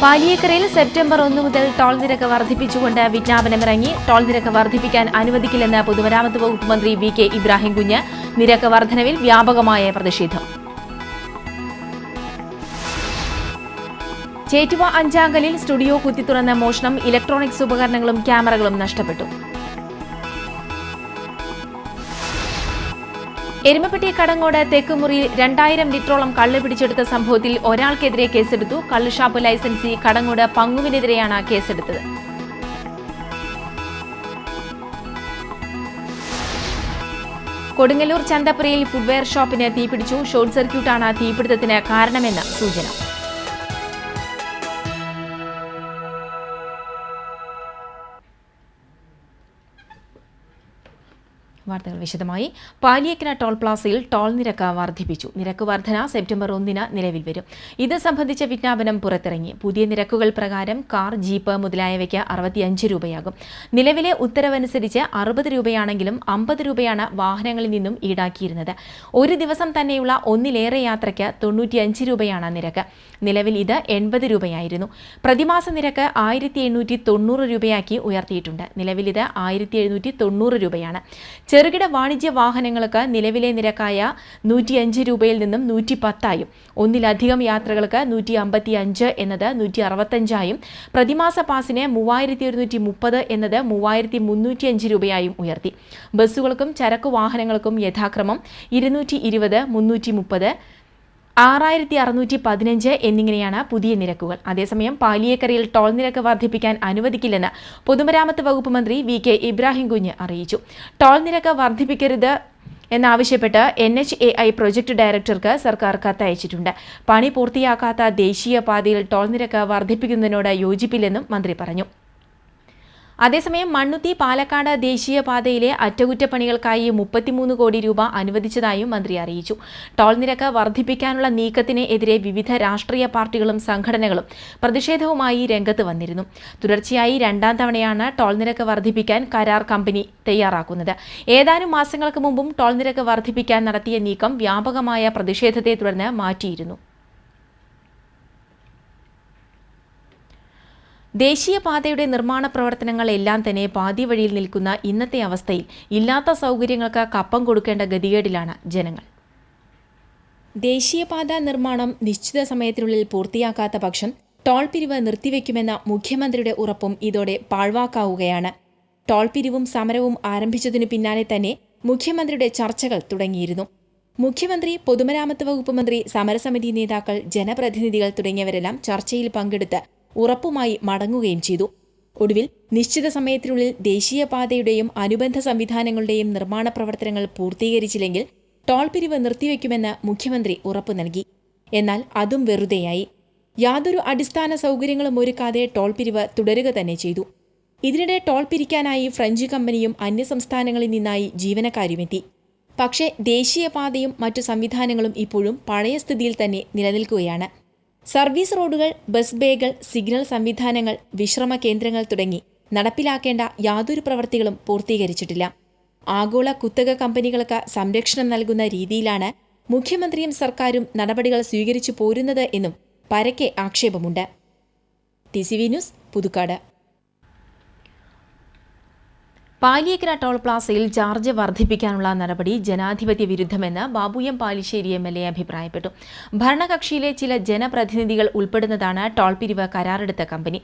പാലിയേക്കരയിൽ September 1 മുതൽ toll നിരക്ക് വർദ്ധിപ്പിച്ചുകൊണ്ട് വിജ്ഞാപനമിറങ്ങി. Toll നിരക്ക് വർദ്ധിപ്പിക്കാൻ അനുവദിക്കില്ലെന്ന് പൊതുമരാമത്ത് വകുപ്പ് മന്ത്രി വി.കെ. ഇബ്രാഹിം കുഞ്ഞ്. നിരക്ക് വർധനവിൽ വ്യാപകമായ പ്രതിഷേധം. ചേറ്റുവ അഞ്ചാങ്കലിൽ സ്റ്റുഡിയോ കുത്തിത്തുറന്ന മോഷണം. ഇലക്ട്രോണിക്സ് ഉപകരണങ്ങളും ക്യാമറകളും നഷ്ടപ്പെട്ടു. എരുമപ്പെട്ടി കടങ്ങോട് തെക്കുമുറിയിൽ 2000 ലിറ്ററോളം കള്ള് പിടിച്ചെടുത്ത സംഭവത്തിൽ ഒരാൾക്കെതിരെ കേസെടുത്തു. കള്ളുഷാപ്പ് ലൈസൻസി കടങ്ങോട് പങ്കുവിനെതിരെയാണ് കേസെടുത്തത്. കൊടുങ്ങല്ലൂർ ചന്തപ്പുരയിൽ ഫുട്വെയർ ഷോപ്പിന് തീപിടിച്ചു. ഷോർട്ട് സർക്യൂട്ടാണ് തീപിടുത്തത്തിന് കാരണമെന്ന് സൂചന. വാർത്തകൾ വിശദമായി. പാലിയേക്കര ടോൾ പ്ലാസയിൽ ടോൾ നിരക്ക് വർദ്ധിപ്പിച്ചു. നിരക്ക് വർധന സെപ്റ്റംബർ 1 നിലവിൽ വരും. ഇത് സംബന്ധിച്ച വിജ്ഞാപനം പുറത്തിറങ്ങി. പുതിയ നിരക്കുകൾ പ്രകാരം കാർ, ജീപ്പ് മുതലായവയ്ക്ക് 65 രൂപയാകും. നിലവിലെ ഉത്തരവനുസരിച്ച് 60 രൂപയാണെങ്കിലും 50 രൂപയാണ് വാഹനങ്ങളിൽ നിന്നും ഈടാക്കിയിരുന്നത്. ഒരു ദിവസം തന്നെയുള്ള ഒന്നിലേറെ യാത്രയ്ക്ക് 95 രൂപയാണ് നിരക്ക്. നിലവിൽ ഇത് 80 രൂപയായിരുന്നു. പ്രതിമാസ നിരക്ക് 1890 രൂപയാക്കി ഉയർത്തിയിട്ടുണ്ട്. നിലവിൽ ഇത് 1790 രൂപയാണ്. ചെറുകിട വാണിജ്യ വാഹനങ്ങൾക്ക് നിലവിലെ നിരക്കായ 105 രൂപയിൽ നിന്നും 110ആയും, ഒന്നിലധികം യാത്രകൾക്ക് 155 എന്നത് 165ആയും, പ്രതിമാസ പാസിന് 3130 എന്നത് 3305 രൂപയായും ഉയർത്തി. ബസ്സുകൾക്കും ചരക്കു വാഹനങ്ങൾക്കും യഥാക്രമം 220, 330, 6615 എന്നിങ്ങനെയാണ് പുതിയ നിരക്കുകൾ. അതേസമയം പാലിയേക്കരയിൽ ടോൾ നിരക്ക് വർദ്ധിപ്പിക്കാൻ അനുവദിക്കില്ലെന്ന് പൊതുമരാമത്ത് വകുപ്പ് മന്ത്രി വി.കെ. ഇബ്രാഹിം കുഞ്ഞ് അറിയിച്ചു. ടോൾ നിരക്ക് വർദ്ധിപ്പിക്കരുത് എന്നാവശ്യപ്പെട്ട് NHAI പ്രൊജക്ട് ഡയറക്ടർക്ക് സർക്കാർ കത്തയച്ചിട്ടുണ്ട്. പണി പൂർത്തിയാക്കാത്ത ദേശീയപാതയിൽ ടോൾ നിരക്ക് വർദ്ധിപ്പിക്കുന്നതിനോട് യോജിപ്പില്ലെന്നും മന്ത്രി പറഞ്ഞു. അതേസമയം മണ്ണുത്തി പാലക്കാട് ദേശീയപാതയിലെ അറ്റകുറ്റപ്പണികൾക്കായി 33 കോടി രൂപ അനുവദിച്ചതായും മന്ത്രി അറിയിച്ചു. ടോൾ നിരക്ക് വർദ്ധിപ്പിക്കാനുള്ള നീക്കത്തിന് എതിരെ വിവിധ രാഷ്ട്രീയ പാർട്ടികളും സംഘടനകളും പ്രതിഷേധവുമായി രംഗത്ത് വന്നിരുന്നു. തുടർച്ചയായി 2ാം തവണയാണ് ടോൾ നിരക്ക് വർദ്ധിപ്പിക്കാൻ കരാർ കമ്പനി തയ്യാറാക്കുന്നത്. ഏതാനും മാസങ്ങൾക്ക് മുമ്പും ടോൾ നിരക്ക് വർദ്ധിപ്പിക്കാൻ നടത്തിയ നീക്കം വ്യാപകമായ പ്രതിഷേധത്തെ തുടർന്ന് മാറ്റിയിരുന്നു. ദേശീയപാതയുടെ നിർമ്മാണ പ്രവർത്തനങ്ങളെല്ലാം തന്നെ പാതി വഴിയിൽ നിൽക്കുന്ന ഇന്നത്തെ അവസ്ഥയിൽ ഇല്ലാത്ത സൗകര്യങ്ങൾക്ക് കപ്പം കൊടുക്കേണ്ട ഗതികേടിലാണ് ജനങ്ങൾ. ദേശീയപാത നിർമ്മാണം നിശ്ചിത സമയത്തിനുള്ളിൽ പൂർത്തിയാക്കാത്ത പക്ഷം ടോൾ പിരിവ് നിർത്തിവെക്കുമെന്ന മുഖ്യമന്ത്രിയുടെ ഉറപ്പും ഇതോടെ പാഴ്വാക്കാവുകയാണ്. ടോൾ പിരിവും സമരവും ആരംഭിച്ചതിനു പിന്നാലെ തന്നെ മുഖ്യമന്ത്രിയുടെ ചർച്ചകൾ തുടങ്ങിയിരുന്നു. മുഖ്യമന്ത്രി, പൊതുമരാമത്ത് വകുപ്പ് മന്ത്രി, സമരസമിതി നേതാക്കൾ, ജനപ്രതിനിധികൾ തുടങ്ങിയവരെല്ലാം ചർച്ചയിൽ പങ്കെടുത്ത് ഉറപ്പുമായി മടങ്ങുകയും ചെയ്തു. ഒടുവിൽ നിശ്ചിത സമയത്തിനുള്ളിൽ ദേശീയപാതയുടെയും അനുബന്ധ സംവിധാനങ്ങളുടെയും നിർമ്മാണ പ്രവർത്തനങ്ങൾ പൂർത്തീകരിച്ചില്ലെങ്കിൽ ടോൾ പിരിവ് നിർത്തിവെക്കുമെന്ന് മുഖ്യമന്ത്രി ഉറപ്പു നൽകി. എന്നാൽ അതും വെറുതെയായി. യാതൊരു അടിസ്ഥാന സൗകര്യങ്ങളും ഒരുക്കാതെ ടോൾ പിരിവ് തുടരുക തന്നെ ചെയ്തു. ഇതിനിടെ ടോൾ പിരിക്കാനായി ഫ്രഞ്ച് കമ്പനിയും അന്യസംസ്ഥാനങ്ങളിൽ നിന്നായി ജീവനക്കാരുമെത്തി. പക്ഷേ ദേശീയപാതയും മറ്റു സംവിധാനങ്ങളും ഇപ്പോഴും പഴയ സ്ഥിതിയിൽ തന്നെ നിലനിൽക്കുകയാണ്. സർവീസ് റോഡുകൾ, ബസ് ബേകൾ, സിഗ്നൽ സംവിധാനങ്ങൾ, വിശ്രമ കേന്ദ്രങ്ങൾ തുടങ്ങി നടപ്പിലാക്കേണ്ട യാതൊരു പ്രവൃത്തികളും പൂർത്തീകരിച്ചിട്ടില്ല. ആഗോള കുത്തക കമ്പനികൾക്ക് സംരക്ഷണം നൽകുന്ന രീതിയിലാണ് മുഖ്യമന്ത്രിയും സർക്കാരും നടപടികൾ സ്വീകരിച്ചു പോരുന്നത് എന്നും പരക്കെ ആക്ഷേപമുണ്ട്. TCV news, Puthukkad. Paliyekkara toll പ്ലാസയിൽ ചാർജ് വർദ്ധിപ്പിക്കാനുള്ള നടപടി ജനാധിപത്യ വിരുദ്ധമെന്ന് ബാബു എം പാലിശ്ശേരി MLA അഭിപ്രായപ്പെട്ടു. ഭരണകക്ഷിയിലെ ചില ജനപ്രതിനിധികൾ ഉൾപ്പെടുന്നതാണ് ടോൾ പിരിവ് കരാറെടുത്ത കമ്പനി.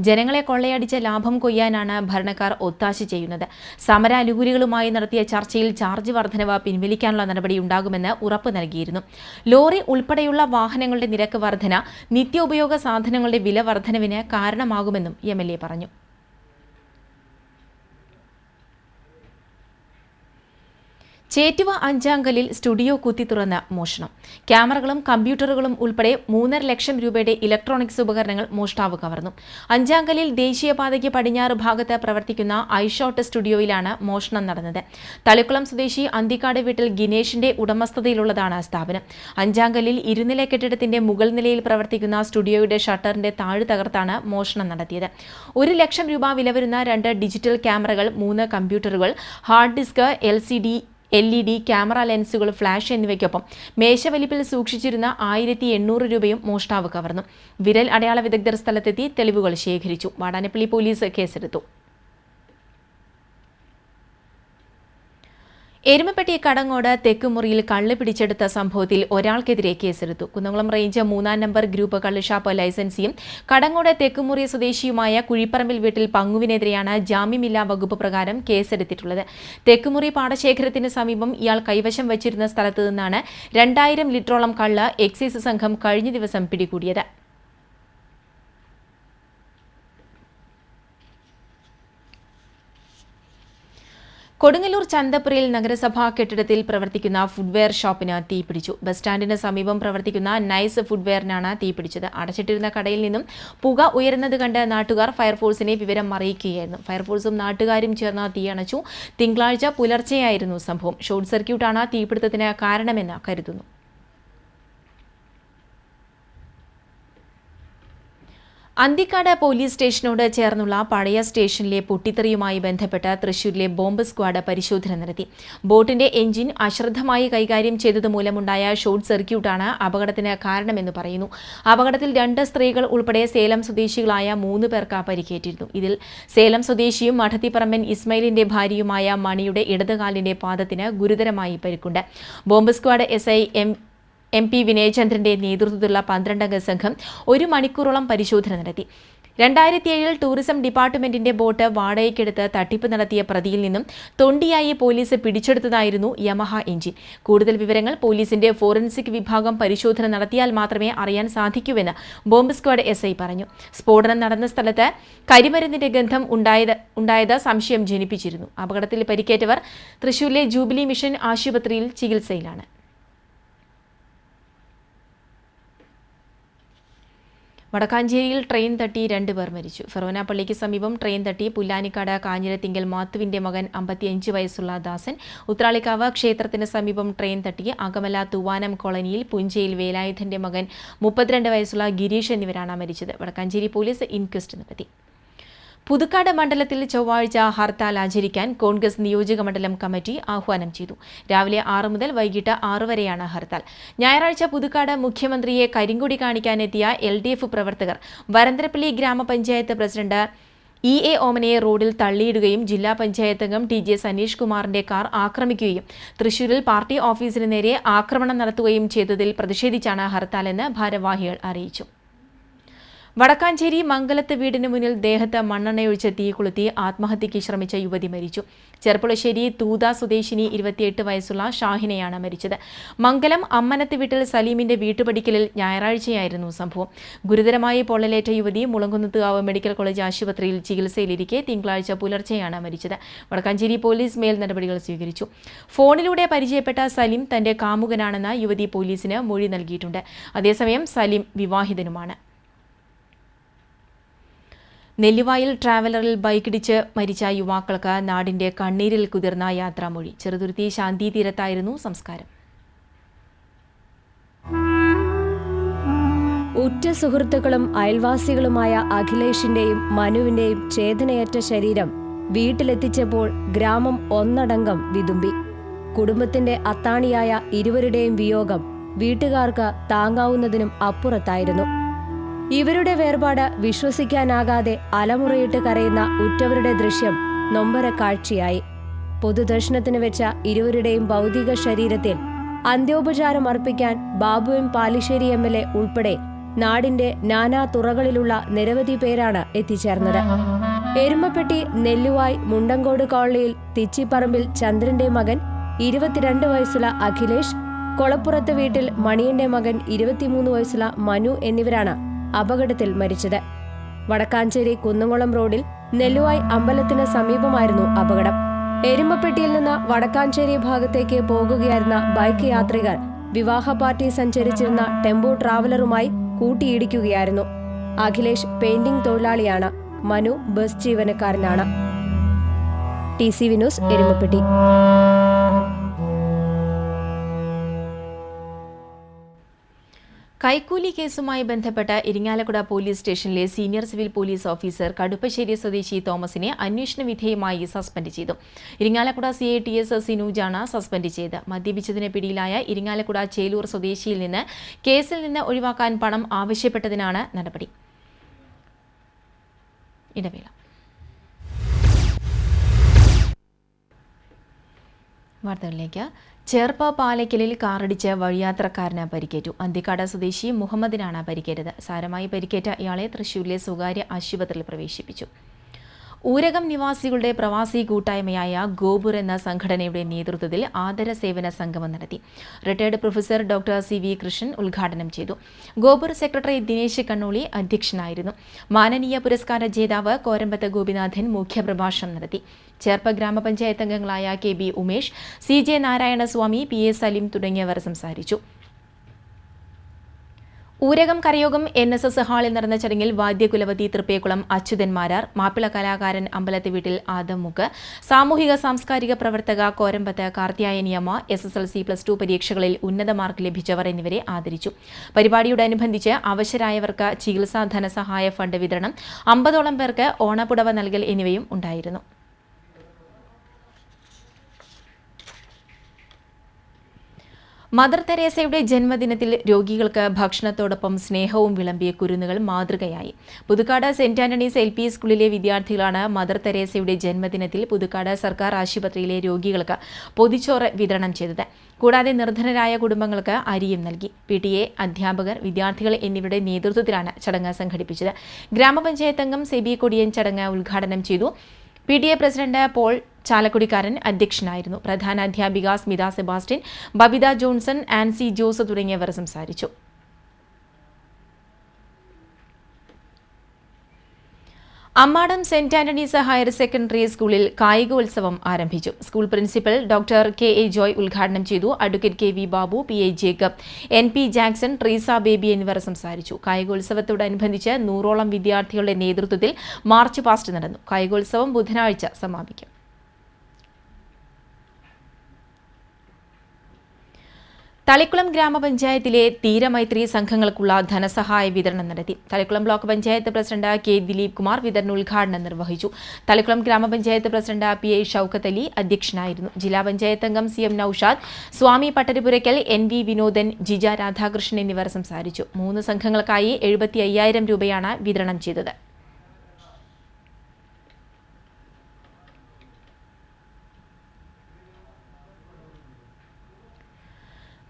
ജനങ്ങളെ കൊള്ളയടിച്ച ലാഭം കൊയ്യാനാണ് ഭരണക്കാർ ഒത്താശ ചെയ്യുന്നത്. സമരാനുകൂലികളുമായി നടത്തിയ ചർച്ചയിൽ ചാർജ് വർധനവ് പിൻവലിക്കാനുള്ള നടപടി ഉണ്ടാകുമെന്ന് ഉറപ്പ് നൽകിയിരുന്നു. ലോറി ഉൾപ്പെടെയുള്ള വാഹനങ്ങളുടെ നിരക്ക് വർധന നിത്യോപയോഗ സാധനങ്ങളുടെ വില വർധനവിന് കാരണമാകുമെന്നും MLA പറഞ്ഞു. ചേറ്റുവ അഞ്ചാങ്കലിൽ സ്റ്റുഡിയോ കുത്തിത്തുറന്ന് മോഷണം. ക്യാമറകളും കമ്പ്യൂട്ടറുകളും ഉൾപ്പെടെ 3.5 ലക്ഷം രൂപയുടെ ഇലക്ട്രോണിക്സ് ഉപകരണങ്ങൾ മോഷ്ടാവ് കവർന്നു. അഞ്ചാങ്കലിൽ ദേശീയപാതയ്ക്ക് പടിഞ്ഞാറ് ഭാഗത്ത് പ്രവർത്തിക്കുന്ന ഐഷോട്ട് സ്റ്റുഡിയോയിലാണ് മോഷണം നടന്നത്. തളിക്കുളം സ്വദേശി അന്തിക്കാട് വീട്ടിൽ ഗിനേഷിന്റെ ഉടമസ്ഥതയിലുള്ളതാണ് സ്ഥാപനം. അഞ്ചാങ്കലിൽ ഇരുനില കെട്ടിടത്തിന്റെ മുകൾ നിലയിൽ പ്രവർത്തിക്കുന്ന സ്റ്റുഡിയോയുടെ ഷട്ടറിന്റെ താഴ് തകർത്താണ് മോഷണം നടത്തിയത്. 1 ലക്ഷം രൂപ വില വരുന്ന 2 ഡിജിറ്റൽ ക്യാമറകൾ, 3 കമ്പ്യൂട്ടറുകൾ, hard disk, LCD LED camera ലെൻസുകൾ, ഫ്ലാഷ് എന്നിവയ്ക്കൊപ്പം മേശവലിപ്പിൽ സൂക്ഷിച്ചിരുന്ന 1800 രൂപയും മോഷ്ടാവ് കവർന്നു. വിരൽ അടയാള വിദഗ്ധർ സ്ഥലത്തെത്തി തെളിവുകൾ ശേഖരിച്ചു. വാടാനപ്പള്ളി പോലീസ് കേസെടുത്തു. എരുമപ്പെട്ടി കടങ്ങോട് തെക്കുമുറിയിൽ കള്ള് പിടിച്ചെടുത്ത സംഭവത്തിൽ ഒരാൾക്കെതിരെ കേസെടുത്തു. കുന്നംകുളം റേഞ്ച് 3-ാം നമ്പർ ഗ്രൂപ്പ് കള്ളുഷാപ്പ് ലൈസൻസിയും കടങ്ങോട് തെക്കുമുറി സ്വദേശിയുമായ കുഴിപ്പറമ്പിൽ വീട്ടിൽ പങ്കുവിനെതിരെയാണ് ജാമ്യമില്ലാ വകുപ്പ് പ്രകാരം കേസെടുത്തിട്ടുള്ളത്. തെക്കുമുറി പാടശേഖരത്തിന് സമീപം ഇയാൾ കൈവശം വച്ചിരുന്ന സ്ഥലത്തു നിന്നാണ് 2000 ലിറ്ററോളം കള്ള് എക്സൈസ് സംഘം കഴിഞ്ഞ ദിവസം പിടികൂടിയത്. കൊടുങ്ങല്ലൂർ ചന്തപ്പുരയിൽ നഗരസഭാ കെട്ടിടത്തിൽ പ്രവർത്തിക്കുന്ന ഫുഡ്വെയർ ഷോപ്പിന് തീപിടിച്ചു. ബസ് സ്റ്റാൻഡിന് സമീപം പ്രവർത്തിക്കുന്ന നൈസ് ഫുഡ്വെയറിനാണ് തീപിടിച്ചത്. അടച്ചിട്ടിരുന്ന കടയിൽ നിന്നും പുക ഉയരുന്നത് കണ്ട് നാട്ടുകാർ ഫയർഫോഴ്സിനെ വിവരം അറിയിക്കുകയായിരുന്നു. ഫയർഫോഴ്സും നാട്ടുകാരും ചേർന്ന് തീയണച്ചു. തിങ്കളാഴ്ച പുലർച്ചെയായിരുന്നു സംഭവം. ഷോർട്ട് സർക്യൂട്ടാണ് തീപിടുത്തത്തിന് കാരണമെന്ന് കരുതുന്നു. അന്തിക്കാട് പോലീസ് സ്റ്റേഷനോട് ചേർന്നുള്ള പഴയ സ്റ്റേഷനിലെ പൊട്ടിത്തെറിയുമായി ബന്ധപ്പെട്ട് തൃശൂരിലെ ബോംബ് സ്ക്വാഡ് പരിശോധന നടത്തി. ബോട്ടിന്റെ എഞ്ചിൻ അശ്രദ്ധമായി കൈകാര്യം ചെയ്തതുമൂലമുണ്ടായ ഷോർട്ട് സർക്യൂട്ടാണ് അപകടത്തിന് കാരണമെന്ന് പറയുന്നു. അപകടത്തിൽ 2 സ്ത്രീകൾ ഉൾപ്പെടെ സേലം സ്വദേശികളായ 3 പേർക്ക് പരിക്കേറ്റിരുന്നു. ഇതിൽ സേലം സ്വദേശിയും മഠത്തിപ്പറമ്പൻ ഇസ്മയിലിന്റെ ഭാര്യയുമായ മണിയുടെ ഇടതുകാലിന്റെ പാദത്തിന് ഗുരുതരമായി പരിക്കുണ്ട്. ബോംബ് സ്ക്വാഡ് SI MP വിനയചന്ദ്രന്റെ നേതൃത്വത്തിലുള്ള 12-അംഗ സംഘം 1 മണിക്കൂറോളം പരിശോധന നടത്തി. 2007 ടൂറിസം ഡിപ്പാർട്ട്മെന്റിന്റെ ബോട്ട് വാടകയ്ക്കെടുത്ത് തട്ടിപ്പ് നടത്തിയ പ്രതിയിൽ നിന്നും തൊണ്ടിയായി പോലീസ് പിടിച്ചെടുത്തതായിരുന്നു യമഹ എഞ്ചിൻ. കൂടുതൽ വിവരങ്ങൾ പോലീസിന്റെ ഫോറൻസിക് വിഭാഗം പരിശോധന നടത്തിയാൽ മാത്രമേ അറിയാൻ സാധിക്കൂവെന്ന് ബോംബ് സ്ക്വാഡ് SI പറഞ്ഞു. സ്ഫോടനം നടന്ന സ്ഥലത്ത് കരിമരുന്നിന്റെ ഗന്ധം ഉണ്ടായത് സംശയം ജനിപ്പിച്ചിരുന്നു. അപകടത്തിൽ പരിക്കേറ്റവർ തൃശൂരിലെ ജൂബിലി മിഷൻ ആശുപത്രിയിൽ ചികിത്സയിലാണ്. വടക്കാഞ്ചേരിയിൽ ട്രെയിൻ തട്ടി 2 പേർ മരിച്ചു. ഫെറോന പള്ളിക്ക് സമീപം ട്രെയിൻ തട്ടി പുല്ലാനിക്കാട് കാഞ്ഞിരത്തിങ്കൽ മാത്തുവിന്റെ മകൻ 55 വയസ്സുള്ള ദാസൻ. ഉത്രാളിക്കാവ് ക്ഷേത്രത്തിന് സമീപം ട്രെയിൻ തട്ടി അകമല തൂവാനം കോളനിയിൽ പുഞ്ചയിൽ വേലായുധന്റെ മകൻ 32 വയസ്സുള്ള ഗിരീഷ് എന്നിവരാണ് മരിച്ചത്. വടക്കാഞ്ചേരി പോലീസ് ഇൻക്വസ്റ്റ് നടത്തി. പുതുക്കാട് മണ്ഡലത്തിൽ ചൊവ്വാഴ്ച ഹർത്താൽ ആചരിക്കാൻ കോൺഗ്രസ് നിയോജക മണ്ഡലം കമ്മിറ്റി ആഹ്വാനം ചെയ്തു. രാവിലെ 6 മുതൽ വൈകിട്ട് 6 വരെയാണ് ഹർത്താൽ. ഞായറാഴ്ച പുതുക്കാട് മുഖ്യമന്ത്രിയെ കരിങ്കൊടി കാണിക്കാനെത്തിയ LDF പ്രവർത്തകർ വരന്തരപ്പള്ളി ഗ്രാമപഞ്ചായത്ത് പ്രസിഡന്റ് EA ഓമനയെ റോഡിൽ തള്ളിയിടുകയും ജില്ലാ പഞ്ചായത്ത് അംഗം TJ സനീഷ് കുമാറിന്റെ കാർ ആക്രമിക്കുകയും തൃശൂരിൽ പാർട്ടി ഓഫീസിന് നേരെ ആക്രമണം നടത്തുകയും ചെയ്തതിൽ പ്രതിഷേധിച്ചാണ് ഹർത്താലെന്ന് ഭാരവാഹികൾ അറിയിച്ചു. വടക്കാഞ്ചേരി മംഗലത്ത് വീടിന് മുന്നിൽ ദേഹത്ത് മണ്ണെണ്ണയൊഴിച്ച് തീ കൊളുത്തി ആത്മഹത്യയ്ക്ക് ശ്രമിച്ച യുവതി മരിച്ചു. ചെർപ്പുളശ്ശേരി തൂത സ്വദേശിനി 28 വയസ്സുള്ള ഷാഹിനയാണ് മരിച്ചത്. മംഗലം അമ്മനത്ത് വീട്ടിൽ സലീമിന്റെ വീട്ടുപടിക്കലിൽ ഞായറാഴ്ചയായിരുന്നു സംഭവം. ഗുരുതരമായി പൊള്ളലേറ്റ യുവതി മുളങ്കുന്നത്തുകാവ് മെഡിക്കൽ കോളേജ് ആശുപത്രിയിൽ ചികിത്സയിലിരിക്കെ തിങ്കളാഴ്ച പുലർച്ചെയാണ് മരിച്ചത്. വടക്കാഞ്ചേരി പോലീസ് മേൽ നടപടികൾ സ്വീകരിച്ചു. ഫോണിലൂടെ പരിചയപ്പെട്ട സലീം തന്റെ കാമുകനാണെന്ന് യുവതി പോലീസിന് മൊഴി നൽകിയിട്ടുണ്ട്. അതേസമയം സലീം വിവാഹിതനുമാണ്. നെല്ലിവായിൽ ട്രാവലറിൽ ബൈക്കിടിച്ച് മരിച്ച യുവാക്കൾക്ക് നാടിന്റെ കണ്ണീരിൽ കുതിർന്ന യാത്രാമൊഴി. ചെറുതുരുത്തി ശാന്തി തീരത്തായിരുന്നു സംസ്കാരം. ഉറ്റ സുഹൃത്തുക്കളും അയൽവാസികളുമായ അഖിലേഷിന്റെയും മനുവിന്റെയും ചേതനയറ്റ ശരീരം വീട്ടിലെത്തിച്ചപ്പോൾ ഗ്രാമം ഒന്നടങ്കം വിതുമ്പി. കുടുംബത്തിന്റെ അത്താണിയായ ഇരുവരുടെയും വിയോഗം വീട്ടുകാർക്ക് താങ്ങാവുന്നതിനും അപ്പുറത്തായിരുന്നു. ഇവരുടെ വേർപാട് വിശ്വസിക്കാനാകാതെ അലമുറയിട്ട് കരയുന്ന ഉറ്റവരുടെ ദൃശ്യം നൊമ്പര കാഴ്ചയായി. പൊതുദർശനത്തിന് വെച്ച ഇരുവരുടെയും ഭൗതിക ശരീരത്തിൽ അന്ത്യോപചാരം അർപ്പിക്കാൻ ബാബു M പാലിശ്ശേരി MLA ഉൾപ്പെടെ നാടിന്റെ നാനാ തുറകളിലുള്ള നിരവധി പേരാണ് എത്തിച്ചേർന്നത്. എരുമപ്പെട്ടി നെല്ലുവായ് മുണ്ടങ്കോട് കോളനിയിൽ തിച്ചിപ്പറമ്പിൽ ചന്ദ്രന്റെ മകൻ 22 വയസ്സുള്ള അഖിലേഷ്, കൊളപ്പുറത്ത് വീട്ടിൽ മണിയന്റെ മകൻ 23 വയസ്സുള്ള മനു എന്നിവരാണ് അപകടത്തിൽ മരിച്ചത്. വടക്കാഞ്ചേരി കുന്നംകുളം റോഡിൽ നെല്ലുവായ് അമ്പലത്തിന് സമീപമായിരുന്നു അപകടം. എരുമപ്പെട്ടിയിൽ നിന്ന് വടക്കാഞ്ചേരി ഭാഗത്തേക്ക് പോകുകയായിരുന്ന ബൈക്ക് യാത്രികർ വിവാഹ പാർട്ടി സഞ്ചരിച്ചിരുന്ന ടെമ്പോ ട്രാവലറുമായി കൂട്ടിയിടിക്കുകയായിരുന്നു. അഖിലേഷ് പെയിന്റിംഗ് തൊഴിലാളിയാണ്. മനു ബസ് ജീവനക്കാരനാണ്. TCV news Erumapetty. കൈക്കൂലി കേസുമായി ബന്ധപ്പെട്ട ഇരിങ്ങാലക്കുട പോലീസ് സ്റ്റേഷനിലെ senior civil police officer Kaduppassery സ്വദേശി തോമസിനെ അന്വേഷണ വിധേയമായി സസ്പെൻഡ് ചെയ്തു. ഇരിങ്ങാലക്കുട CITS സിനൂജാണ് സസ്പെൻഡ് ചെയ്ത്. മദ്യപിച്ചതിന് പിടിയിലായ ഇരിങ്ങാലക്കുട ചേലൂർ സ്വദേശിയിൽ നിന്ന് കേസിൽ നിന്ന് ഒഴിവാക്കാൻ പണം ആവശ്യപ്പെട്ടതിനാണ് നടപടി. ഇടവേള. വാർത്തകളിലേക്ക്. ചേർപ്പ് പാലയ്ക്കലിൽ കാറിടിച്ച് വഴിയാത്രക്കാരന് പരിക്കേറ്റു. അന്തിക്കാട് സ്വദേശി മുഹമ്മദിനാണ് പരിക്കേറ്റത്. സാരമായി പരിക്കേറ്റ ഇയാളെ തൃശൂരിലെ സ്വകാര്യ ആശുപത്രിയിൽ പ്രവേശിപ്പിച്ചു. ഊരകം നിവാസികളുടെ പ്രവാസി കൂട്ടായ്മയായ ഗോപുർ എന്ന സംഘടനയുടെ നേതൃത്വത്തിൽ ആദര സേവന സംഗമം നടത്തി. Retired professor doctor CV Krishnan ഉദ്ഘാടനം ചെയ്തു. ഗോപുർ സെക്രട്ടറി ദിനേശ് കണ്ണോളി അധ്യക്ഷനായിരുന്നു. മാനനീയ പുരസ്കാര ജേതാവ് കോരമ്പത്ത് ഗോപിനാഥൻ മുഖ്യപ്രഭാഷണം നടത്തി. ചേർപ്പ് ഗ്രാമപഞ്ചായത്ത് അംഗങ്ങളായ KB Umesh, CJ Narayanaswamy, PA Salim തുടങ്ങിയവർ സംസാരിച്ചു. ഊരകം കരയോഗം NSS ഹാളിൽ നടന്ന ചടങ്ങിൽ വാദ്യകുലവതി തൃപ്പേക്കുളം അച്യുതന്മാരാർ, മാപ്പിള കലാകാരൻ അമ്പലത്തെ വീട്ടിൽ ആദമുക്ക്, സാമൂഹിക സാംസ്കാരിക പ്രവർത്തക കോരമ്പത്ത് കാർത്തിയായനിയമ്മ, SSLC+2 പരീക്ഷകളിൽ ഉന്നത മാർക്ക് ലഭിച്ചവർ എന്നിവരെ ആദരിച്ചു. പരിപാടിയോടനുബന്ധിച്ച് അവശരായവർക്ക് ചികിത്സാ ധനസഹായ ഫണ്ട് വിതരണം, 50ഓളം പേർക്ക് ഓണപ്പുടവ നൽകൽ എന്നിവയും ഉണ്ടായിരുന്നു. മദർ തെരേസയുടെ ജന്മദിനത്തിൽ രോഗികൾക്ക് ഭക്ഷണത്തോടൊപ്പം സ്നേഹവും വിളമ്പിയ കുരുന്നുകൾ മാതൃകയായി. പുതുക്കാട് സെന്റ് ആന്റണീസ് LP സ്കൂളിലെ വിദ്യാർത്ഥികളാണ് മദർ തെരേസയുടെ ജന്മദിനത്തിൽ പുതുക്കാട് സർക്കാർ ആശുപത്രിയിലെ രോഗികൾക്ക് പൊതിച്ചോറ് വിതരണം ചെയ്തത്. കൂടാതെ നിർധനരായ കുടുംബങ്ങൾക്ക് അരിയും നൽകി. PTA, അധ്യാപകർ, വിദ്യാർത്ഥികൾ എന്നിവരുടെ നേതൃത്വത്തിലാണ് ചടങ്ങ് സംഘടിപ്പിച്ചത്. ഗ്രാമപഞ്ചായത്ത് അംഗം സെബി കൊടിയൻ ചടങ്ങ് ഉദ്ഘാടനം ചെയ്തു. PTA പ്രസിഡന്റ് പോൾ ചാലക്കുടിക്കാരൻ അധ്യക്ഷനായിരുന്നു. പ്രധാന അധ്യാപിക Smitha Sebastian, Babitha Johnson, Ancy Jose തുടങ്ങിയവർ സംസാരിച്ചു. Ammadam saint Antony's higher secondary സ്കൂളിൽ കായികോത്സവം ആരംഭിച്ചു. School principal doctor KA Joy ഉദ്ഘാടനം ചെയ്തു. Advocate KV Babu, PA Jacob, NP Jackson, Treesa Baby എന്നിവർ സംസാരിച്ചു. കായികോത്സവത്തോടനുബന്ധിച്ച് 100ഓളം വിദ്യാർത്ഥികളുടെ നേതൃത്വത്തിൽ മാർച്ച് പാസ്റ്റ് നടന്നു. കായികോത്സവം ബുധനാഴ്ച സമാപിക്കും. തളിക്കുളം ഗ്രാമപഞ്ചായത്തിലെ തീരമൈത്രി സംഘങ്ങൾക്കുള്ള ധനസഹായ വിതരണം നടത്തി. Thalikulam block panchayat president K Dileep Kumar വിതരണോദ്ഘാടനം നിർവഹിച്ചു. തളിക്കുളം ഗ്രാമപഞ്ചായത്ത് പ്രസിഡന്റ് PA ഷൌക്കത്ത് അലി അധ്യക്ഷനായിരുന്നു. ജില്ലാ പഞ്ചായത്ത് അംഗം CM നൌഷാദ്, സ്വാമി പട്ടരിപുരയ്ക്കൽ, NV വിനോദൻ, ജിജ രാധാകൃഷ്ണൻ എന്നിവർ സംസാരിച്ചു. 3 സംഘങ്ങൾക്കായി 75,000 രൂപയാണ് വിതരണം ചെയ്തത്.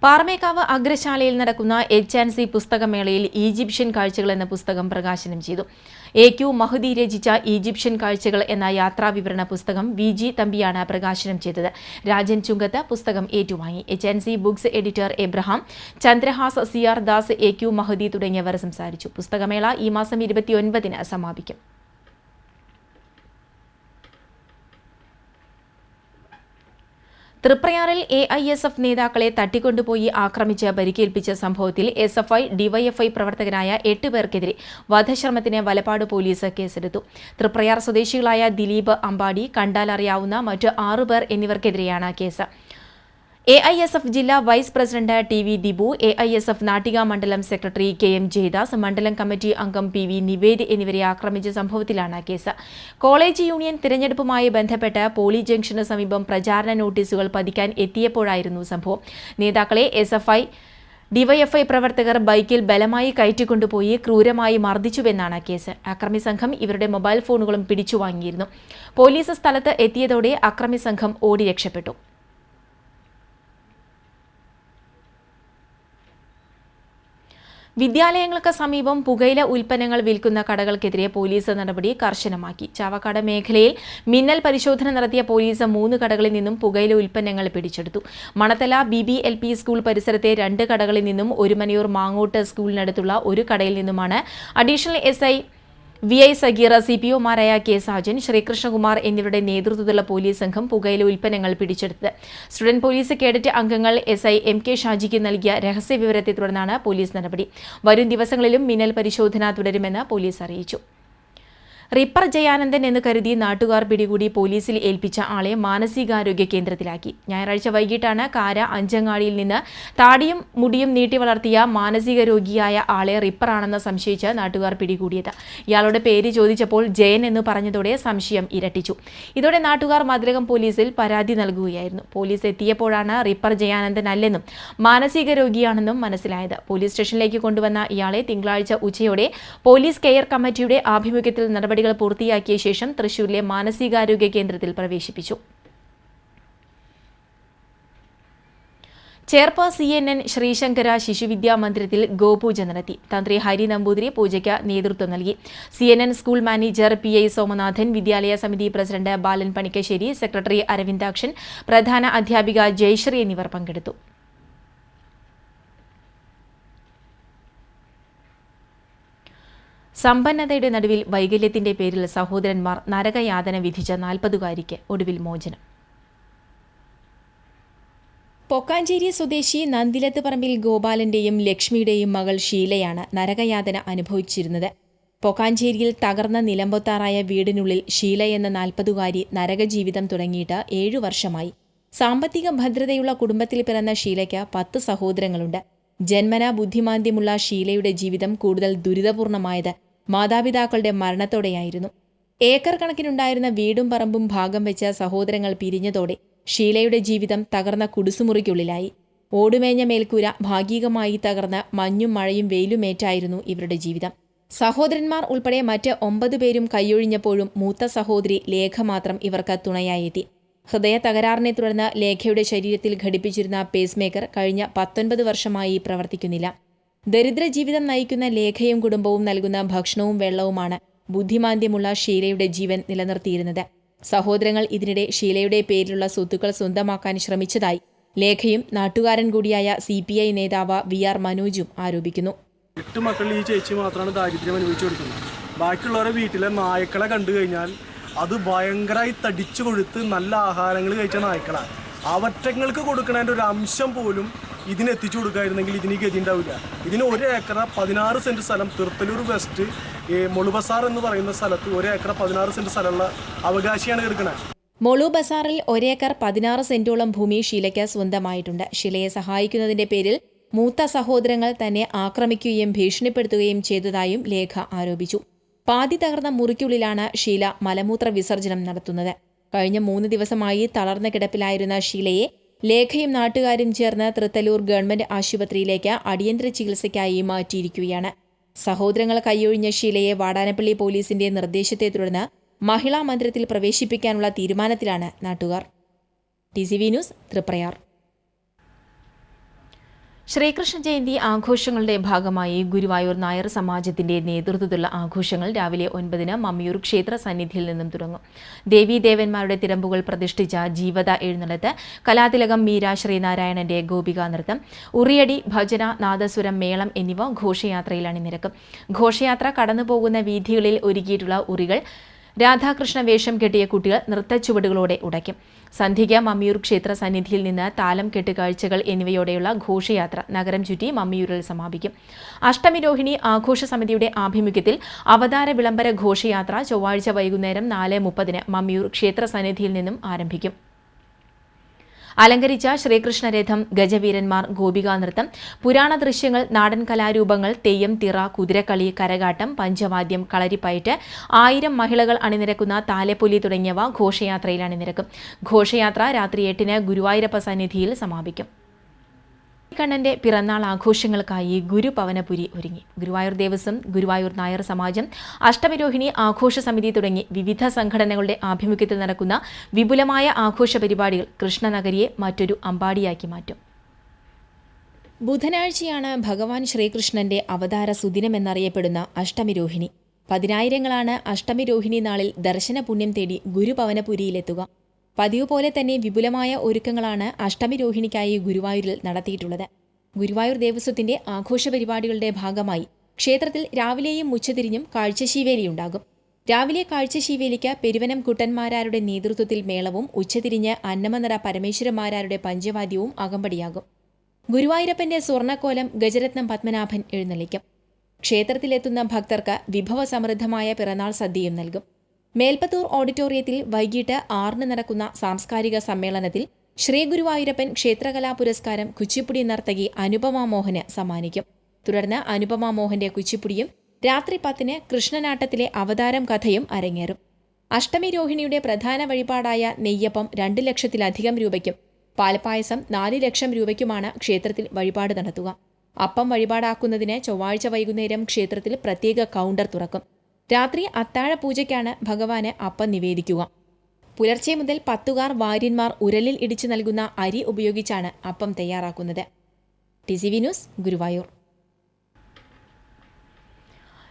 പാറമേക്കാവ് അഗ്രശാലയിൽ നടക്കുന്ന HNC പുസ്തകമേളയിൽ ഈജിപ്ഷ്യൻ കാഴ്ചകൾ എന്ന പുസ്തകം പ്രകാശനം ചെയ്തു. AQ മഹദി രചിച്ച ഈജിപ്ഷ്യൻ കാഴ്ചകൾ എന്ന യാത്രാവിവരണ പുസ്തകം VG തമ്പിയാണ് പ്രകാശനം ചെയ്തത്. രാജൻ ചുങ്കത്ത് പുസ്തകം ഏറ്റുവാങ്ങി. HNC books editor Abraham, Chandrahas, CR Das, AQ Mahdi തുടങ്ങിയവർ സംസാരിച്ചു. പുസ്തകമേള ഈ മാസം 29-ന് സമാപിക്കും. തൃപ്രയാറിൽ AISF നേതാക്കളെ തട്ടിക്കൊണ്ടുപോയി ആക്രമിച്ച് പരിക്കേൽപ്പിച്ച സംഭവത്തിൽ SFI, DYFI പ്രവർത്തകരായ 8 പേർക്കെതിരെ വധശ്രമത്തിന് വലപ്പാട് പോലീസ് കേസെടുത്തു. തൃപ്രയാർ സ്വദേശികളായ ദിലീപ് അമ്പാടി, കണ്ടാൽ അറിയാവുന്ന മറ്റ് 6 പേർ എന്നിവർക്കെതിരെയാണ് കേസ്. AISF ജില്ലാ vice president TV Dibu, AISF Nattika മണ്ഡലം സെക്രട്ടറി KM ജയദാസ്, മണ്ഡലം കമ്മിറ്റി അംഗം PV നിവേദ് എന്നിവരെ ആക്രമിച്ച സംഭവത്തിലാണ് കേസ്. കോളേജ് യൂണിയൻ തിരഞ്ഞെടുപ്പുമായി ബന്ധപ്പെട്ട് പോളി ജംഗ്ഷന് സമീപം പ്രചാരണ നോട്ടീസുകൾ പതിക്കാൻ എത്തിയപ്പോഴായിരുന്നു സംഭവം. നേതാക്കളെ SFI, DYFI പ്രവർത്തകർ ബൈക്കിൽ ബലമായി കയറ്റിക്കൊണ്ടുപോയി ക്രൂരമായി മർദ്ദിച്ചുവെന്നാണ് കേസ്. അക്രമി സംഘം ഇവരുടെ മൊബൈൽ ഫോണുകളും പിടിച്ചുവാങ്ങിയിരുന്നു. പോലീസ് സ്ഥലത്ത് എത്തിയതോടെ അക്രമി സംഘം ഓടി രക്ഷപ്പെട്ടു. വിദ്യാലയങ്ങൾക്ക് സമീപം പുകയില ഉൽപ്പന്നങ്ങൾ വിൽക്കുന്ന കടകൾക്കെതിരെ പോലീസ് നടപടി കർശനമാക്കി. ചാവക്കാട് മേഖലയിൽ മിന്നൽ പരിശോധന നടത്തിയ പോലീസ് 3 കടകളിൽ നിന്നും പുകയില ഉൽപ്പന്നങ്ങൾ പിടിച്ചെടുത്തു. മണത്തല BBLP സ്കൂൾ പരിസരത്തെ 2 കടകളിൽ നിന്നും ഒരുമനയൂർ മാങ്ങോട്ട് സ്കൂളിനടുത്തുള്ള ഒരു കടയിൽ നിന്നുമാണ് അഡീഷണൽ SI VI സഗീർ, CPOമാരായ K സാജൻ, ശ്രീകൃഷ്ണകുമാർ എന്നിവരുടെ നേതൃത്വത്തിലുള്ള പോലീസ് സംഘം പുകയില ഉൽപ്പന്നങ്ങൾ പിടിച്ചെടുത്തത്. സ്റ്റുഡന്റ് പോലീസ് കേഡറ്റ് അംഗങ്ങൾ SI MK ഷാജിക്ക് നൽകിയ രഹസ്യവിവരത്തെ തുടർന്നാണ് പോലീസ് നടപടി. വരും ദിവസങ്ങളിലും മിന്നൽ പരിശോധന തുടരുമെന്ന് പോലീസ് അറിയിച്ചു. റിപ്പർ ജയാനന്ദൻ എന്ന് കരുതി നാട്ടുകാർ പിടികൂടി പോലീസിൽ ഏൽപ്പിച്ച ആളെ മാനസികാരോഗ്യ കേന്ദ്രത്തിലാക്കി. ഞായറാഴ്ച വൈകിട്ടാണ് കാര അഞ്ചങ്ങാടിയിൽ നിന്ന് താടിയും മുടിയും നീട്ടി വളർത്തിയ മാനസിക രോഗിയായ ആളെ റിപ്പറാണെന്ന് സംശയിച്ച് നാട്ടുകാർ പിടികൂടിയത്. ഇയാളുടെ പേര് ചോദിച്ചപ്പോൾ ജയൻ എന്ന് പറഞ്ഞതോടെ സംശയം ഇരട്ടിച്ചു. ഇതോടെ നാട്ടുകാർ മതിലകം പോലീസിൽ പരാതി നൽകുകയായിരുന്നു. പോലീസ് എത്തിയപ്പോഴാണ് റിപ്പർ ജയാനന്ദൻ അല്ലെന്നും മാനസിക രോഗിയാണെന്നും മനസ്സിലായത്. പോലീസ് സ്റ്റേഷനിലേക്ക് കൊണ്ടുവന്ന ഇയാളെ തിങ്കളാഴ്ച ഉച്ചയോടെ പോലീസ് കെയർ കമ്മിറ്റിയുടെ ആഭിമുഖ്യത്തിൽ നടപടികൾ പൂർത്തിയാക്കിയ ശേഷം തൃശൂരിലെ മാനസികാരോഗ്യ കേന്ദ്രത്തിൽ പ്രവേശിപ്പിച്ചു. ചേർപ്പ CNN ശ്രീശങ്കര ശിശുവിദ്യാ മന്ദിരത്തിൽ ഗോപൂജ നടത്തി. തന്ത്രി ഹരി നമ്പൂതിരി പൂജയ്ക്ക് നേതൃത്വം നൽകി. CNN school manager PI Somanathan, വിദ്യാലയ സമിതി പ്രസിഡന്റ് ബാലൻ പണിക്കശ്ശേരി, സെക്രട്ടറി അരവിന്ദാക്ഷൻ, പ്രധാന അധ്യാപിക ജയശ്രീ എന്നിവർ പങ്കെടുത്തു. സമ്പന്നതയുടെ നടുവിൽ വൈകല്യത്തിന്റെ പേരിൽ സഹോദരന്മാർ നരകയാതന വിധിച്ച 40-കാരിക്ക് ഒടുവിൽ മോചനം. പൊക്കാഞ്ചേരി സ്വദേശി നന്ദിലത്ത് പറമ്പിൽ ഗോപാലന്റെയും ലക്ഷ്മിയുടെയും മകൾ ഷീലയാണ് നരകയാതന അനുഭവിച്ചിരുന്നത്. പൊക്കാഞ്ചേരിയിൽ തകർന്ന നിലമ്പൊത്താറായ വീടിനുള്ളിൽ ഷീല എന്ന 40-കാരി നരകജീവിതം തുടങ്ങിയിട്ട് 7 വർഷമായി. സാമ്പത്തിക ഭദ്രതയുള്ള കുടുംബത്തിൽ പിറന്ന ഷീലയ്ക്ക് 10 സഹോദരങ്ങളുണ്ട്. ജന്മനാ ബുദ്ധിമാന്ദ്യമുള്ള ഷീലയുടെ ജീവിതം കൂടുതൽ ദുരിതപൂർണമായത് മാതാപിതാക്കളുടെ മരണത്തോടെയായിരുന്നു. ഏക്കർ കണക്കിനുണ്ടായിരുന്ന വീടും പറമ്പും ഭാഗം വെച്ച സഹോദരങ്ങൾ പിരിഞ്ഞതോടെ ഷീലയുടെ ജീവിതം തകർന്ന കുടിസുമുറിക്കുള്ളിലായി. ഓടുമേഞ്ഞ മേൽക്കൂര ഭാഗികമായി തകർന്ന് മഞ്ഞും മഴയും വെയിലുമേറ്റായിരുന്നു ഇവരുടെ ജീവിതം. സഹോദരന്മാർ ഉൾപ്പെടെ മറ്റ് 9 പേരും കൈയൊഴിഞ്ഞപ്പോഴും മൂത്ത സഹോദരി ലേഖ മാത്രം ഇവർക്ക് തുണയായെത്തി. ഹൃദയ തകരാറിനെ തുടർന്ന് ലേഖയുടെ ശരീരത്തിൽ ഘടിപ്പിച്ചിരുന്ന പേസ്മേക്കർ കഴിഞ്ഞ 19 വർഷമായി പ്രവർത്തിക്കുന്നില്ല. ദരിദ്ര ജീവിതം നയിക്കുന്ന ലേഖയും കുടുംബവും നൽകുന്ന ഭക്ഷണവും വെള്ളവുമാണ് ബുദ്ധിമാന്ദ്യമുള്ള ഷീലയുടെ ജീവൻ നിലനിർത്തിയിരുന്നത്. സഹോദരങ്ങൾ ഇതിനിടെ ഷീലയുടെ പേരിലുള്ള സ്വത്തുക്കൾ സ്വന്തമാക്കാൻ ശ്രമിച്ചതായി ലേഖയും നാട്ടുകാരൻ കൂടിയായ CPI നേതാവ് VR മനോജും ആരോപിക്കുന്നു. 8 മക്കളിൽ ഈ ചേച്ചി മാത്രമാണ് ദാരിദ്ര്യം അനുഭവിച്ചു കൊടുക്കുന്നത്. ബാക്കിയുള്ളവരെ വീട്ടിലെ നായ്ക്കളെ കണ്ടു കഴിഞ്ഞാൽ അത് ഭയങ്കരമായി തടിച്ചു കൊഴുത്ത് നല്ല ആഹാരങ്ങൾ കഴിച്ച നായ്ക്കളാണ്. അവറ്റങ്ങൾക്ക് കൊടുക്കുന്നതിൻ്റെ ഒരു അംശം പോലും ഇതിനെത്തിച്ചു കൊടുക്കായിരുന്നെങ്കിൽ ഇതിന് ഗതി ഉണ്ടാവില്ല. ഇതിന് 1 ഏക്കർ 16 സെൻറ്റ് സ്ഥലം തിർത്തലൂർ വെസ്റ്റ് മൊളു ബസാർ എന്ന് പറയുന്ന സ്ഥലത്ത് 1 ഏക്കർ 16 സെൻറ്റ് സ്ഥലമുള്ള അവകാശിയാണ് എടുക്കുന്നത്. മൊളു ബസാറിൽ 1 ഏക്കർ 16 സെന്റോളം ഭൂമി ഷീലയ്ക്ക് സ്വന്തമായിട്ടുണ്ട്. ഷീലയെ സഹായിക്കുന്നതിന്റെ പേരിൽ മൂത്ത സഹോദരങ്ങൾ തന്നെ ആക്രമിക്കുകയും ഭീഷണിപ്പെടുത്തുകയും ചെയ്തതായും ലേഖ ആരോപിച്ചു. പാതി തകർന്ന മുറിക്കുള്ളിലാണ് ഷീല മലമൂത്ര വിസർജനം നടത്തുന്നത്. കഴിഞ്ഞ 3 ദിവസമായി തളർന്ന കിടപ്പിലായിരുന്ന ഷീലയെ ലേഖയും നാട്ടുകാരും ചേർന്ന് തൃത്തലൂർ ഗവൺമെന്റ് ആശുപത്രിയിലേക്ക് അടിയന്തര ചികിത്സയ്ക്കായി മാറ്റിയിരിക്കുകയാണ്. സഹോദരങ്ങൾ കൈയൊഴിഞ്ഞ ഷീലയെ വാടാനപ്പള്ളി പോലീസിന്റെ നിർദ്ദേശത്തെ തുടർന്ന് മഹിളാ മന്ദിരത്തിൽ പ്രവേശിപ്പിക്കാനുള്ള തീരുമാനത്തിലാണ് നാട്ടുകാർ. TCV news, Thriprayar. ശ്രീകൃഷ്ണ ജയന്തി ആഘോഷങ്ങളുടെ ഭാഗമായി ഗുരുവായൂർ നായർ സമാജത്തിന്റെ നേതൃത്വത്തിലുള്ള ആഘോഷങ്ങൾ രാവിലെ 9-ന് മമ്മിയൂർ ക്ഷേത്ര സന്നിധിയിൽ നിന്നും തുടങ്ങും. ദേവീദേവന്മാരുടെ തിരമ്പുകൾ പ്രതിഷ്ഠിച്ച ജീവത എഴുന്നള്ളത്ത്, കലാതിലകം മീര ശ്രീനാരായണന്റെ ഗോപികാ നൃത്തം, ഉറിയടി, ഭജന, നാദസ്വരം, മേളം എന്നിവ ഘോഷയാത്രയിൽ അണിനിരക്കും. ഘോഷയാത്ര കടന്നുപോകുന്ന വീഥികളിൽ ഒരുക്കിയിട്ടുള്ള ഉറികൾ രാധാകൃഷ്ണ വേഷം കെട്ടിയ കുട്ടികൾ നൃത്തച്ചുവടുകളോടെ ഉടയ്ക്കും. സന്ധ്യയ്ക്ക് മമ്മിയൂർ ക്ഷേത്ര സന്നിധിയിൽ നിന്ന് താലം കെട്ട് കാഴ്ചകൾ എന്നിവയോടെയുള്ള ഘോഷയാത്ര നഗരം ചുറ്റി മമ്മിയൂരിൽ സമാപിക്കും. അഷ്ടമിരോഹിണി ആഘോഷ സമിതിയുടെ ആഭിമുഖ്യത്തിൽ അവതാര വിളംബര ഘോഷയാത്ര ചൊവ്വാഴ്ച വൈകുന്നേരം 4:30-ന് മമ്മിയൂർ ക്ഷേത്ര സന്നിധിയിൽ നിന്നും ആരംഭിക്കും. അലങ്കരിച്ച ശ്രീകൃഷ്ണരഥം, ഗജവീരന്മാർ, ഗോപികാ നൃത്തം, പുരാണ ദൃശ്യങ്ങൾ, നാടൻ കലാരൂപങ്ങൾ, തെയ്യം, തിറ, കുതിരക്കളി, കരകാട്ടം, പഞ്ചവാദ്യം, കളരിപ്പയറ്റ്, 1000 മഹിളകൾ അണിനിരക്കുന്ന താലപ്പൊലി തുടങ്ങിയവ ഘോഷയാത്രയിൽ അണിനിരക്കും. ഘോഷയാത്ര രാത്രി 8-ന് ഗുരുവായൂരപ്പ സന്നിധിയിൽ സമാപിക്കും. കണ്ണന്റെ പിറന്നാൾ ആഘോഷങ്ങൾക്കായി ഗുരുപവനപുരി ഒരുങ്ങി. ഗുരുവായൂർ ദേവസ്വം, ഗുരുവായൂർ നായർ സമാജം, അഷ്ടമിരോഹിണി ആഘോഷ സമിതി തുടങ്ങി വിവിധ സംഘടനകളുടെ ആഭിമുഖ്യത്തിൽ നടക്കുന്ന വിപുലമായ ആഘോഷ പരിപാടികൾ കൃഷ്ണനഗരിയെ മറ്റൊരു അമ്പാടിയാക്കി മാറ്റും. ബുധനാഴ്ചയാണ് ഭഗവാൻ ശ്രീകൃഷ്ണന്റെ അവതാര സുദിനമെന്നറിയപ്പെടുന്ന അഷ്ടമിരോഹിണി. 10,000-ങ്ങളാണ് അഷ്ടമിരോഹിണി നാളിൽ ദർശന പുണ്യം തേടി ഗുരുപവനപുരിയിലെത്തുക. പതിവ് പോലെ തന്നെ വിപുലമായ ഒരുക്കങ്ങളാണ് അഷ്ടമിരോഹിണിക്കായി ഗുരുവായൂരിൽ നടത്തിയിട്ടുള്ളത്. ഗുരുവായൂർ ദേവസ്വത്തിന്റെ ആഘോഷ പരിപാടികളുടെ ഭാഗമായി ക്ഷേത്രത്തിൽ രാവിലെയും ഉച്ചതിരിഞ്ഞും കാഴ്ചശീവേലിയുണ്ടാകും. രാവിലെ കാഴ്ചശീവേലിക്ക് പെരുവനം കുട്ടന്മാരാരുടെ നേതൃത്വത്തിൽ മേളവും ഉച്ചതിരിഞ്ഞ് അന്നമനട പരമേശ്വരന്മാരാരുടെ പഞ്ചവാദ്യവും അകമ്പടിയാകും. ഗുരുവായൂരപ്പന്റെ സ്വർണ്ണക്കോലം ഗജരത്നം പത്മനാഭൻ എഴുന്നള്ളിക്കും. ക്ഷേത്രത്തിലെത്തുന്ന ഭക്തർക്ക് വിഭവസമൃദ്ധമായ പിറന്നാൾ സദ്യയും നൽകും. മേൽപ്പത്തൂർ ഓഡിറ്റോറിയത്തിൽ വൈകിട്ട് 6 നടക്കുന്ന സാംസ്കാരിക സമ്മേളനത്തിൽ ശ്രീ ഗുരുവായൂരപ്പൻ ക്ഷേത്രകലാ പുരസ്കാരം കുച്ചിപ്പുടി നർത്തകി അനുപമ മോഹന് സമ്മാനിക്കും. തുടർന്ന് അനുപമ മോഹന്റെ കുച്ചിപ്പുടിയും രാത്രി 10 കൃഷ്ണനാട്ടത്തിലെ അവതാരം കഥയും അരങ്ങേറും. അഷ്ടമി രോഹിണിയുടെ പ്രധാന വഴിപാടായ നെയ്യപ്പം 2 ലക്ഷത്തിലധികം രൂപയ്ക്കും പാൽപ്പായസം 4 ലക്ഷം രൂപയ്ക്കുമാണ് ക്ഷേത്രത്തിൽ വഴിപാട് നടത്തുക. അപ്പം വഴിപാടാക്കുന്നതിന് ചൊവ്വാഴ്ച വൈകുന്നേരം ക്ഷേത്രത്തിൽ പ്രത്യേക കൗണ്ടർ തുറക്കും. രാത്രി അത്താഴ പൂജയ്ക്കാണ് ഭഗവാന് അപ്പം നിവേദിക്കുക. പുലർച്ചെ മുതൽ 10 വാര്യന്മാർ ഉരലിൽ ഇടിച്ചു നൽകുന്ന അരി ഉപയോഗിച്ചാണ് അപ്പം തയ്യാറാക്കുന്നത്. TCV news, Guruvayur.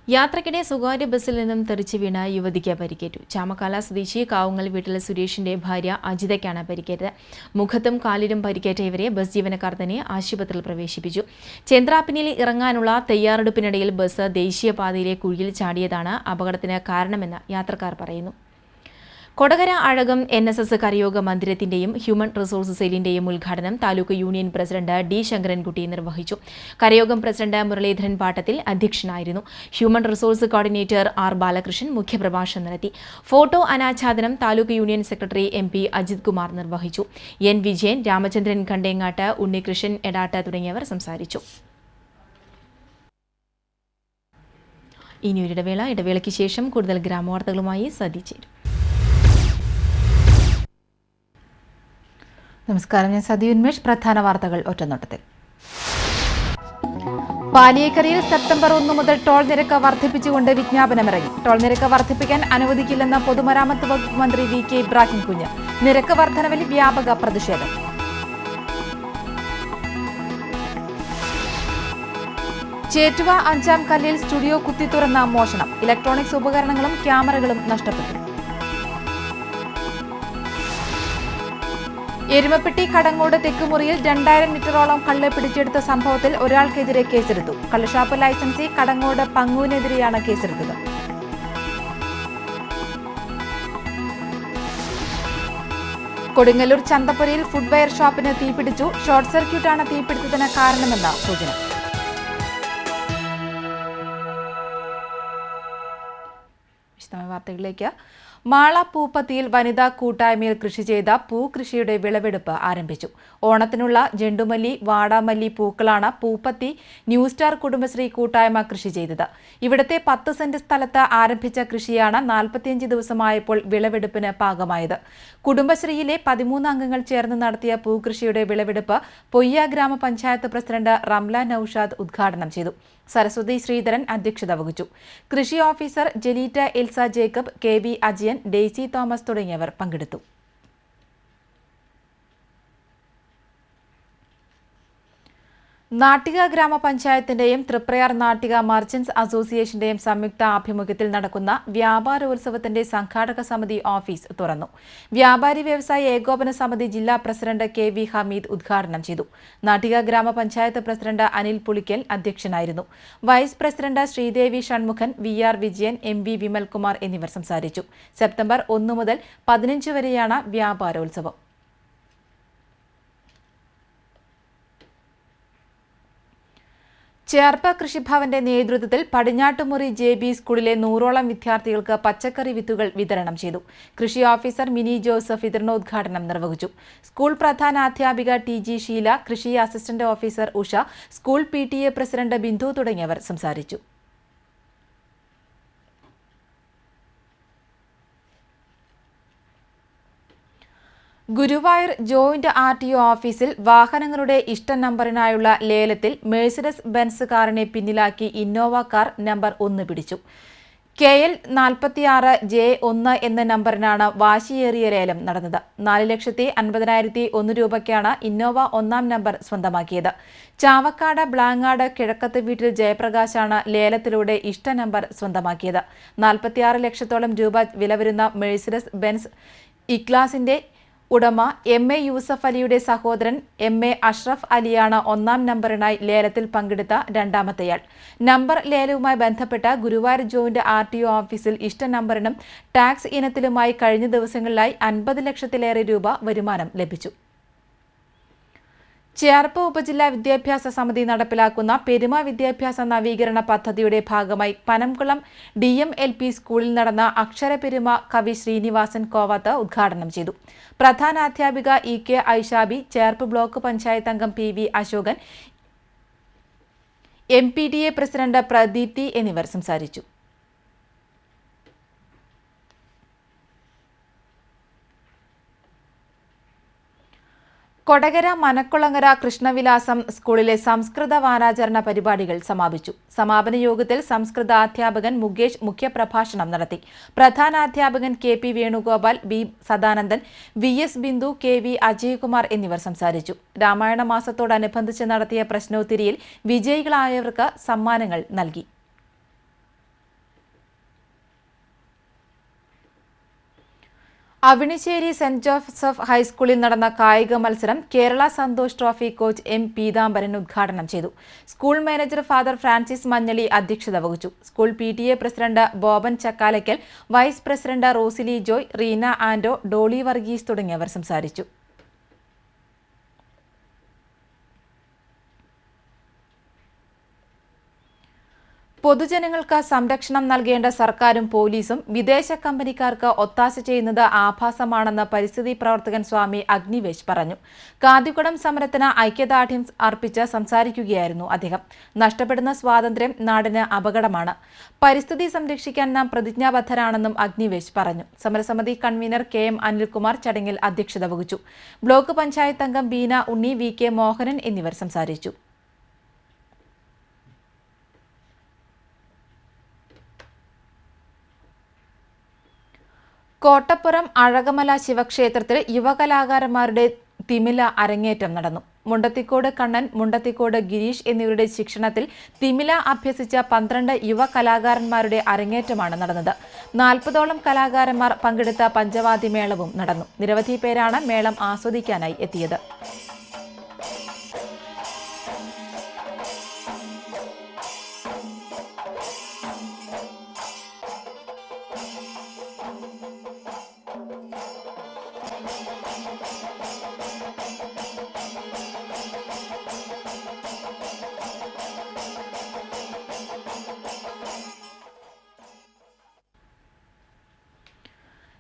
യാത്രക്കിടെ സ്വകാര്യ ബസ്സിൽ നിന്നും തെറിച്ചു വീണ യുവതിക്ക് പരിക്കേറ്റു. ചാമക്കാല സ്വദേശി കാവുങ്ങൽ വീട്ടിൽ സുരേഷിന്റെ ഭാര്യ അജിതയ്ക്കാണ് പരിക്കേറ്റത്. മുഖത്തും കാലിലും പരിക്കേറ്റ ഇവരെ ബസ് ജീവനക്കാർ തന്നെ ആശുപത്രിയിൽ പ്രവേശിപ്പിച്ചു. ചെന്ത്രാപ്പിനിൽ ഇറങ്ങാനുള്ള തയ്യാറെടുപ്പിനിടയിൽ ബസ് ദേശീയപാതയിലെ കുഴിയിൽ ചാടിയതാണ് അപകടത്തിന് കാരണമെന്ന് യാത്രക്കാർ പറയുന്നു. കൊടകര അഴകം NSS കരയോഗ മന്ദിരത്തിന്റെയും ഹ്യൂമൻ റിസോഴ്സ് സെല്ലിന്റെയും ഉദ്ഘാടനം taluk union president D. Sankarankutty നിർവഹിച്ചു. കരയോഗം പ്രസിഡന്റ് മുരളീധരൻ പാട്ടത്തിൽ അധ്യക്ഷനായിരുന്നു. Human resource coordinator R. Balakrishnan മുഖ്യപ്രഭാഷണം നടത്തി. ഫോട്ടോ അനാച്ഛാദനം taluk union secretary MP Ajith Kumar നിർവഹിച്ചു. N. വിജയൻ, രാമചന്ദ്രൻ കണ്ടേങ്ങാട്ട്, ഉണ്ണികൃഷ്ണൻ എടാട്ട് തുടങ്ങിയവർ സംസാരിച്ചു. ഇടവേളയ്ക്ക് ശേഷം കൂടുതൽ ഗ്രാമവാർത്തകളുമായി സതി ചേരും. നമസ്കാരം, ഞാൻ സതി ഉന്മേഷ്. പ്രധാന വാർത്തകൾ ഒറ്റനോട്ടത്തിൽ. പാലിയേക്കരയിൽ സെപ്റ്റംബർ 1 മുതൽ ടോൾ നിരക്ക് വർദ്ധിപ്പിച്ചുകൊണ്ട് വിജ്ഞാപനമിറങ്ങി. ടോൾ നിരക്ക് വർദ്ധിപ്പിക്കാൻ അനുവദിക്കില്ലെന്ന് പൊതുമരാമത്ത് വകുപ്പ് മന്ത്രി VK ഇബ്രാഹിം കുഞ്ഞ്. നിരക്ക് വർധനവിൽ വ്യാപക പ്രതിഷേധം. ചേറ്റുവ 5-ാം കല്ലിൽ സ്റ്റുഡിയോ കുത്തിത്തുറന്ന മോഷണം. ഇലക്ട്രോണിക്സ് ഉപകരണങ്ങളും ക്യാമറകളും നഷ്ടപ്പെട്ടു. എരുമപ്പെട്ടി കടങ്ങോട് തെക്കുമുറിയിൽ 2000 ലിറ്ററോളം കള്ള് പിടിച്ചെടുത്ത സംഭവത്തിൽ ഒരാൾക്കെതിരെ കേസെടുത്തു. കള്ളുഷാപ്പ് ലൈസൻസി കടങ്ങോട് പങ്ങുവിനെതിരെയാണ് കേസെടുത്തത്. കൊടുങ്ങല്ലൂർ ചന്തപ്പുരയിൽ ഫുഡ്വെയർ ഷോപ്പിന് തീപിടിച്ചു. ഷോർട്ട് സർക്യൂട്ടാണ് തീപിടുത്തത്തിന് കാരണമെന്ന സൂചന. വിശദമായ വാർത്തകളിലേക്ക്. മാള പൂപ്പത്തിയിൽ വനിതാ കൂട്ടായ്മയിൽ കൃഷി ചെയ്ത പൂകൃഷിയുടെ വിളവെടുപ്പ് ആരംഭിച്ചു. ഓണത്തിനുള്ള ജെണ്ടുമല്ലി, വാടാമല്ലി പൂക്കളാണ് പൂപ്പത്തി ന്യൂ സ്റ്റാർ കുടുംബശ്രീ കൂട്ടായ്മ കൃഷി ചെയ്തത്. ഇവിടുത്തെ 10 സെന്റ് സ്ഥലത്ത് ആരംഭിച്ച കൃഷിയാണ് 45 ദിവസമായപ്പോൾ വിളവെടുപ്പിന് പാകമായത്. കുടുംബശ്രീയിലെ 13 അംഗങ്ങൾ ചേർന്ന് നടത്തിയ പൂകൃഷിയുടെ വിളവെടുപ്പ് പൊയ്യ ഗ്രാമപഞ്ചായത്ത് പ്രസിഡന്റ് റംല നൌഷാദ് ഉദ്ഘാടനം ചെയ്തു. സരസ്വതി ശ്രീധരൻ അധ്യക്ഷത വഹിച്ചു. കൃഷി officer Jaleeta Elsa Jacob, KV Ajayan, Daisy Thomas തുടങ്ങിയവർ പങ്കെടുത്തു. നാട്ടിക ഗ്രാമപഞ്ചായത്തിന്റെയും തൃപ്രയാർ നാട്ടിക മർച്ചന്റ്സ് അസോസിയേഷന്റെയും സംയുക്ത ആഭിമുഖ്യത്തിൽ നടക്കുന്ന വ്യാപാരോത്സവത്തിന്റെ സംഘാടക സമിതി ഓഫീസ് തുറന്നു. വ്യാപാരി വ്യവസായ ഏകോപന സമിതി ജില്ലാ പ്രസിഡന്റ് KV ഹമീദ് ഉദ്ഘാടനം ചെയ്തു. നാട്ടിക ഗ്രാമപഞ്ചായത്ത് പ്രസിഡന്റ് അനിൽ പുളിക്കൽ അധ്യക്ഷനായിരുന്നു. Vice president Sreedevi Shanmughan, VR Vijayan, MV Vimalkumar എന്നിവർ സംസാരിച്ചു. സെപ്റ്റംബർ 1 മുതൽ 15 വരെയാണ് വ്യാപാരോത്സവം. ചേർപ്പ കൃഷിഭവന്റെ നേതൃത്വത്തിൽ പടിഞ്ഞാട്ടുമുറി JB സ്കൂളിലെ 100ഓളം വിദ്യാർത്ഥികൾക്ക് പച്ചക്കറി വിത്തുകൾ വിതരണം ചെയ്തു. കൃഷി ഓഫീസർ മിനി ജോസഫ് വിതരണോദ്ഘാടനം നിർവഹിച്ചു. സ്കൂൾ പ്രധാനാധ്യാപിക TG ഷീല, കൃഷി assistant officer Usha, school PTA president Bindu തുടങ്ങിയവർ സംസാരിച്ചു. ഗുരുവായൂർ ജോയിന്റ് RTO ഓഫീസിൽ വാഹനങ്ങളുടെ ഇഷ്ട നമ്പറിനായുള്ള ലേലത്തിൽ മെഴ്സിഡസ് ബെൻസ് കാറിനെ പിന്നിലാക്കി ഇന്നോവ കാർ നമ്പർ 1 പിടിച്ചു. KL 46J1 എന്ന നമ്പറിനാണ് വാശിയേറിയ ലേലം നടന്നത്. 4,50,01 രൂപയ്ക്കാണ് ഇന്നോവ 1ാം നമ്പർ സ്വന്തമാക്കിയത്. ചാവക്കാട് ബ്ലാങ്ങാട് കിഴക്കത്ത് വീട്ടിൽ ജയപ്രകാശാണ് ലേലത്തിലൂടെ ഇഷ്ട നമ്പർ സ്വന്തമാക്കിയത്. 46 ലക്ഷത്തോളം രൂപ വില വരുന്ന മെഴ്സിഡസ് ബെൻസ് ഇക്ലാസിന്റെ ഉടമ MA യൂസഫ് അലിയുടെ സഹോദരൻ MA അഷ്റഫ് അലിയാണ് 1ാം നമ്പറിനായി ലേലത്തിൽ പങ്കെടുത്ത രണ്ടാമത്തെയാൾ. നമ്പർ ലേലവുമായി ബന്ധപ്പെട്ട ഗുരുവായൂർ ജോയിന്റ് RTO ഓഫീസിൽ ഇഷ്ട നമ്പറിനും ടാക്സ് ഇനത്തിലുമായി കഴിഞ്ഞ ദിവസങ്ങളിലായി 50 ലക്ഷത്തിലേറെ രൂപ വരുമാനം ലഭിച്ചു. ചേർപ്പ് ഉപജില്ലാ വിദ്യാഭ്യാസ സമിതി നടപ്പിലാക്കുന്ന പെരുമ വിദ്യാഭ്യാസ നവീകരണ പദ്ധതിയുടെ ഭാഗമായി പനംകുളം DMLP സ്കൂളിൽ നടന്ന അക്ഷരപെരുമ കവി ശ്രീനിവാസൻ കോവാത്ത് ഉദ്ഘാടനം ചെയ്തു. പ്രധാനാധ്യാപിക EK ഐഷാബി, ചേർപ്പ് ബ്ലോക്ക് പഞ്ചായത്ത് അംഗം PV Ashokan, MPDA president Pradeepthi എന്നിവർ സംസാരിച്ചു. കൊടകര മനക്കുളങ്ങര കൃഷ്ണവിലാസം സ്കൂളിലെ സംസ്കൃത വാരാചരണ പരിപാടികൾ സമാപിച്ചു. സമാപന യോഗത്തിൽ സംസ്കൃതാധ്യാപകൻ മുകേഷ് മുഖ്യപ്രഭാഷണം നടത്തി. പ്രധാനാധ്യാപകൻ KP Venugopal, B Sadanandan, VS Bindu, KV Ajaykumar എന്നിവർ സംസാരിച്ചു. രാമായണ മാസത്തോടനുബന്ധിച്ച് നടത്തിയ പ്രശ്നോത്തരിയിൽ വിജയികളായവർക്ക് സമ്മാനങ്ങൾ നൽകി. അവിണിശ്ശേരി സെന്റ് ജോസഫ് ഹൈസ്കൂളിൽ നടന്ന കായിക മത്സരം Kerala Santosh trophy coach M Peethambaran ഉദ്ഘാടനം ചെയ്തു. School manager father Francis Manjali അധ്യക്ഷത വഹിച്ചു. School PTA president Boban Chakkalakkal, vice president Rosily Joy, Reena Anto, Dolly Varghese തുടങ്ങിയവർ സംസാരിച്ചു. പൊതുജനങ്ങൾക്ക് സംരക്ഷണം നൽകേണ്ട സർക്കാരും പോലീസും വിദേശ കമ്പനിക്കാർക്ക് ഒത്താശ ചെയ്യുന്നത് ആഭാസമാണെന്ന് പരിസ്ഥിതി പ്രവർത്തകൻ സ്വാമി അഗ്നിവേശ് പറഞ്ഞു. കാതികുടം സമരത്തിന് ഐക്യദാർഢ്യം അർപ്പിച്ച് സംസാരിക്കുകയായിരുന്നു അദ്ദേഹം. നഷ്ടപ്പെടുന്ന സ്വാതന്ത്ര്യം നാടിന് അപകടമാണ്. പരിസ്ഥിതി സംരക്ഷിക്കാൻ നാം പ്രതിജ്ഞാബദ്ധരാണെന്നും അഗ്നിവേശ് പറഞ്ഞു. സമരസമിതി കൺവീനർ KM അനിൽകുമാർ ചടങ്ങിൽ അധ്യക്ഷത വഹിച്ചു. ബ്ലോക്ക് പഞ്ചായത്ത് അംഗം ബീന ഉണ്ണി, VK മോഹനൻ എന്നിവർ സംസാരിച്ചു. കോട്ടപ്പുറം അഴകമല ശിവക്ഷേത്രത്തിൽ യുവകലാകാരന്മാരുടെ തിമില അരങ്ങേറ്റം നടന്നു. മുണ്ടത്തിക്കോട് കണ്ണൻ, മുണ്ടത്തിക്കോട് ഗിരീഷ് എന്നിവരുടെ ശിക്ഷണത്തിൽ തിമില അഭ്യസിച്ച 12 യുവ കലാകാരന്മാരുടെ അരങ്ങേറ്റമാണ് നടന്നത്. 40ഓളം കലാകാരന്മാർ പങ്കെടുത്ത പഞ്ചവാദ്യമേളവും നടന്നു. നിരവധി പേരാണ് മേളം ആസ്വദിക്കാനായി എത്തിയത്.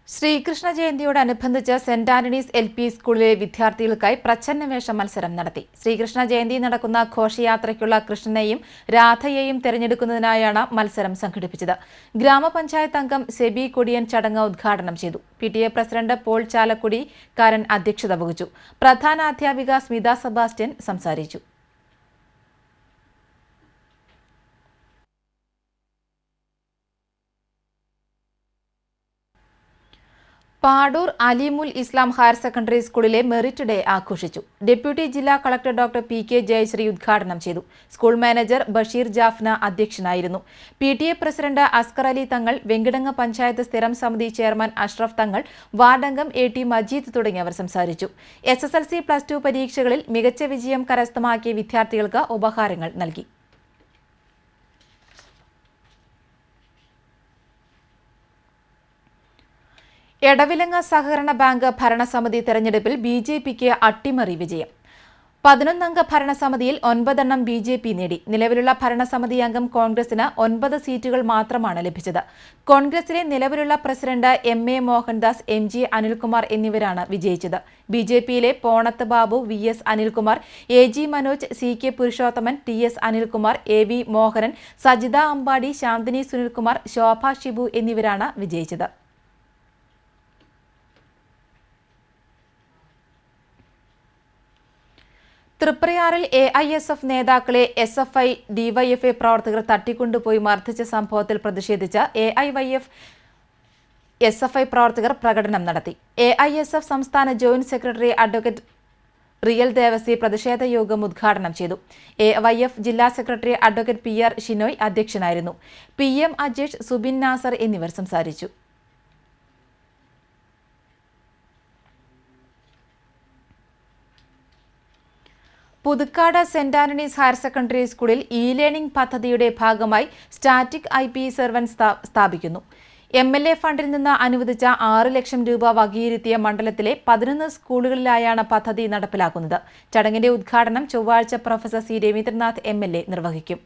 ശ്രീകൃഷ്ണ ജയന്തിയോടനുബന്ധിച്ച് സെന്റ് ആന്റണീസ് LP സ്കൂളിലെ വിദ്യാർത്ഥികൾക്കായി പ്രച്ഛന്നവേഷ മത്സരം നടത്തി. ശ്രീകൃഷ്ണ ജയന്തി നടക്കുന്ന ഘോഷയാത്രയ്ക്കുള്ള കൃഷ്ണനെയും രാധയെയും തെരഞ്ഞെടുക്കുന്നതിനായാണ് മത്സരം സംഘടിപ്പിച്ചത്. ഗ്രാമപഞ്ചായത്ത് അംഗം സെബി കൊടിയൻ ചടങ്ങ് ഉദ്ഘാടനം ചെയ്തു. PTA പ്രസിഡന്റ് പോൾ ചാലക്കുടിക്കാരൻ അധ്യക്ഷത വഹിച്ചു. പ്രധാനാധ്യാപിക സ്മിത സെബാസ്റ്റ്യൻ സംസാരിച്ചു. പാടൂർ അലിമുൽ ഇസ്ലാം ഹയർ സെക്കൻഡറി സ്കൂളിലെ മെറിറ്റ് ഡേ ആഘോഷിച്ചു. ഡെപ്യൂട്ടി ജില്ലാ കളക്ടർ ഡോക്ടർ PK ജയശ്രീ ഉദ്ഘാടനം ചെയ്തു. സ്കൂൾ മാനേജർ ബഷീർ ജാഫ്ന അധ്യക്ഷനായിരുന്നു. PTA പ്രസിഡന്റ് അസ്കർ അലി തങ്ങൾ, വെങ്കിടങ്ങ് പഞ്ചായത്ത് സ്ഥിരം സമിതി chairman Ashraf Thangal, വാർഡംഗം AT Majeed തുടങ്ങിയവർ സംസാരിച്ചു. SSLC, +2 പരീക്ഷകളിൽ മികച്ച വിജയം കരസ്ഥമാക്കിയ വിദ്യാർത്ഥികൾക്ക് ഉപഹാരങ്ങൾ നൽകി. എടവിലങ്ങ സഹകരണ ബാങ്ക് ഭരണസമിതി തെരഞ്ഞെടുപ്പിൽ BJPക്ക് അട്ടിമറി വിജയം. 11-അംഗ ഭരണസമിതിയിൽ 9 എണ്ണം BJP നേടി. നിലവിലുള്ള ഭരണസമിതി അംഗം കോൺഗ്രസിന് 9 സീറ്റുകൾ മാത്രമാണ് ലഭിച്ചത്. കോൺഗ്രസിലെ നിലവിലുള്ള president MA Mohandas, MG Anilkumar എന്നിവരാണ് വിജയിച്ചത്. BJPയിലെ Ponath Babu, VS Anilkumar, AG Manoj, CK Purushothaman, TS Anilkumar, AV Mohanan, Sajitha Ambadi, Shanthini Sunilkumar, ശോഭ ഷിബു എന്നിവരാണ് വിജയിച്ചത്. തൃപ്രയാറിൽ AISF നേതാക്കളെ SFI, DYFI പ്രവർത്തകർ തട്ടിക്കൊണ്ടുപോയി മർദ്ദിച്ച സംഭവത്തിൽ പ്രതിഷേധിച്ച് AIYF SFI പ്രവർത്തകർ പ്രകടനം നടത്തി. AISF സംസ്ഥാന joint secretary advocate Riyal Devasy പ്രതിഷേധ യോഗം ഉദ്ഘാടനം ചെയ്തു. AYF ജില്ലാ സെക്രട്ടറി അഡ്വക്കേറ്റ് PR ഷിനോയ് അധ്യക്ഷനായിരുന്നു. PM അജേഷ്, സുബിൻ നാസർ എന്നിവർ സംസാരിച്ചു. Puthukkad saint Antony's higher secondary സ്കൂളിൽ ലേണിംഗ് പദ്ധതിയുടെ ഭാഗമായി സ്റ്റാറ്റിക് IP സർവൻ സ്ഥാപിക്കുന്നു. MLA ഫണ്ടിൽ നിന്ന് അനുവദിച്ച 6 ലക്ഷം രൂപ വകയിരുത്തിയ മണ്ഡലത്തിലെ 11 സ്കൂളുകളിലായാണ് പദ്ധതി നടപ്പിലാക്കുന്നത്. ചടങ്ങിന്റെ ഉദ്ഘാടനം ചൊവ്വാഴ്ച പ്രൊഫസർ സി രവീന്ദ്രനാഥ് MLA നിർവഹിക്കും.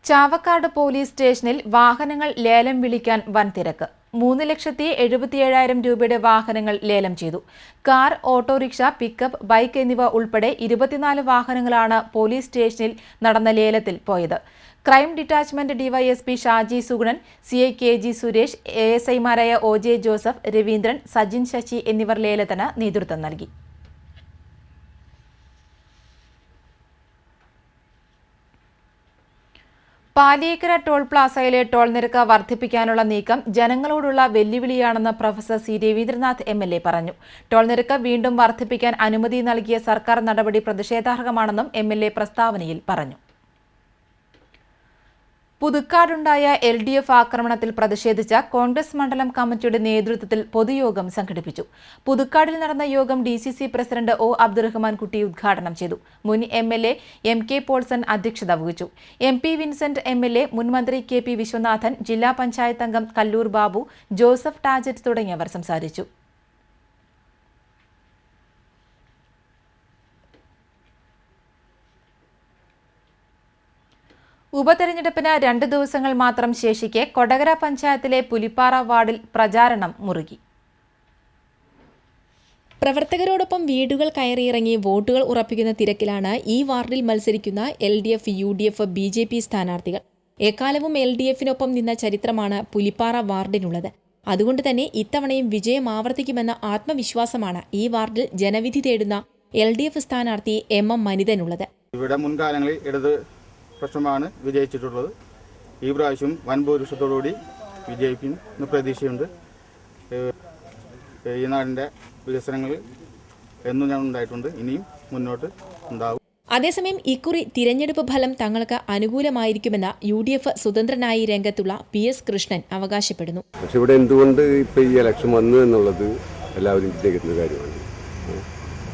ചാവക്കാട് പോലീസ് സ്റ്റേഷനിൽ വാഹനങ്ങൾ ലേലം വിളിക്കാൻ വൻ തിരക്ക്. 3,77,000 രൂപയുടെ വാഹനങ്ങൾ ലേലം ചെയ്തു. കാർ, ഓട്ടോറിക്ഷ, പിക്കപ്പ്, ബൈക്ക് എന്നിവ ഉൾപ്പെടെ 24 വാഹനങ്ങളാണ് പോലീസ് സ്റ്റേഷനിൽ നടന്ന ലേലത്തിൽ പോയത്. Crime detachment DYSP Shaji Sugunan, CI KG Suresh, ASIമാരായ OJ ജോസഫ്, രവീന്ദ്രൻ, സജിൻ ശശി എന്നിവർ ലേലത്തിന് നേതൃത്വം നൽകി. പാലിയേക്കര ടോൾ പ്ലാസയിലെ ടോൾ നിരക്ക് വർദ്ധിപ്പിക്കാനുള്ള നീക്കം ജനങ്ങളോടുള്ള വെല്ലുവിളിയാണെന്ന് പ്രൊഫസർ സി രവീന്ദ്രനാഥ് MLA പറഞ്ഞു. ടോൾ നിരക്ക് വീണ്ടും വർദ്ധിപ്പിക്കാൻ അനുമതി നൽകിയ സർക്കാർ നടപടി പ്രതിഷേധാർഹമാണെന്നും MLA പ്രസ്താവനയിൽ പറഞ്ഞു. പുതുക്കാടുണ്ടായ LDF ആക്രമണത്തിൽ പ്രതിഷേധിച്ച കോൺഗ്രസ് മണ്ഡലം കമ്മിറ്റിയുടെ നേതൃത്വത്തിൽ പൊതുയോഗം സംഘടിപ്പിച്ചു. പുതുക്കാടിൽ നടന്ന യോഗം DCC പ്രസിഡന്റ് O അബ്ദുറഹ്മാൻ കുട്ടി ഉദ്ഘാടനം ചെയ്തു. മുൻ MLA MK പോൾസൺ അധ്യക്ഷത വഹിച്ചു. MP വിൻസെന്റ് MLA, മുൻ മന്ത്രി KP വിശ്വനാഥൻ, ജില്ലാ പഞ്ചായത്ത് അംഗം കല്ലൂർ ബാബു, ജോസഫ് ടാജറ്റ് തുടങ്ങിയവർ സംസാരിച്ചു. ഉപതെരഞ്ഞെടുപ്പിന് 2 ദിവസങ്ങൾ മാത്രം ശേഷിക്കെ കൊടകര പഞ്ചായത്തിലെ പുലിപ്പാറ വാർഡിൽ പ്രചാരണം മുറുകി. പ്രവർത്തകരോടൊപ്പം വീടുകൾ കയറിയിറങ്ങി വോട്ടുകൾ ഉറപ്പിക്കുന്ന തിരക്കിലാണ് ഈ വാർഡിൽ മത്സരിക്കുന്ന LDF, UDF, BJP സ്ഥാനാർത്ഥികൾ. എക്കാലവും LDFിനൊപ്പം നിന്ന ചരിത്രമാണ് പുലിപ്പാറ വാർഡിനുള്ളത്. അതുകൊണ്ട് തന്നെ ഇത്തവണയും വിജയം ആവർത്തിക്കുമെന്ന ആത്മവിശ്വാസമാണ് ഈ വാർഡിൽ ജനവിധി തേടുന്ന LDF സ്ഥാനാർത്ഥി MM മനിതനുള്ളത്. ഇവിടെ മുൻകാലങ്ങളിൽ ഇടത് പക്ഷമാണ് വിജയിച്ചിട്ടുള്ളത്. ഈ പ്രാവശ്യം വൻ ഭൂരിപക്ഷത്തോടുകൂടി വിജയിക്കുന്ന പ്രതീക്ഷയുണ്ട്. ഈ നാടിൻ്റെ വികസനങ്ങൾ എന്നും ഞാൻ ഉണ്ടായിട്ടുണ്ട്, ഇനിയും മുന്നോട്ട് ഉണ്ടാവും. അതേസമയം ഇക്കുറി തിരഞ്ഞെടുപ്പ് ഫലം തങ്ങൾക്ക് അനുകൂലമായിരിക്കുമെന്ന് UDF സ്വതന്ത്രനായി രംഗത്തുള്ള PS കൃഷ്ണൻ അവകാശപ്പെടുന്നു. പക്ഷെ ഇവിടെ എന്തുകൊണ്ട് ഇപ്പം ഈ ഇലക്ഷൻ വന്നു എന്നുള്ളത് എല്ലാവരും ചിന്തിക്കുന്ന കാര്യമാണ്.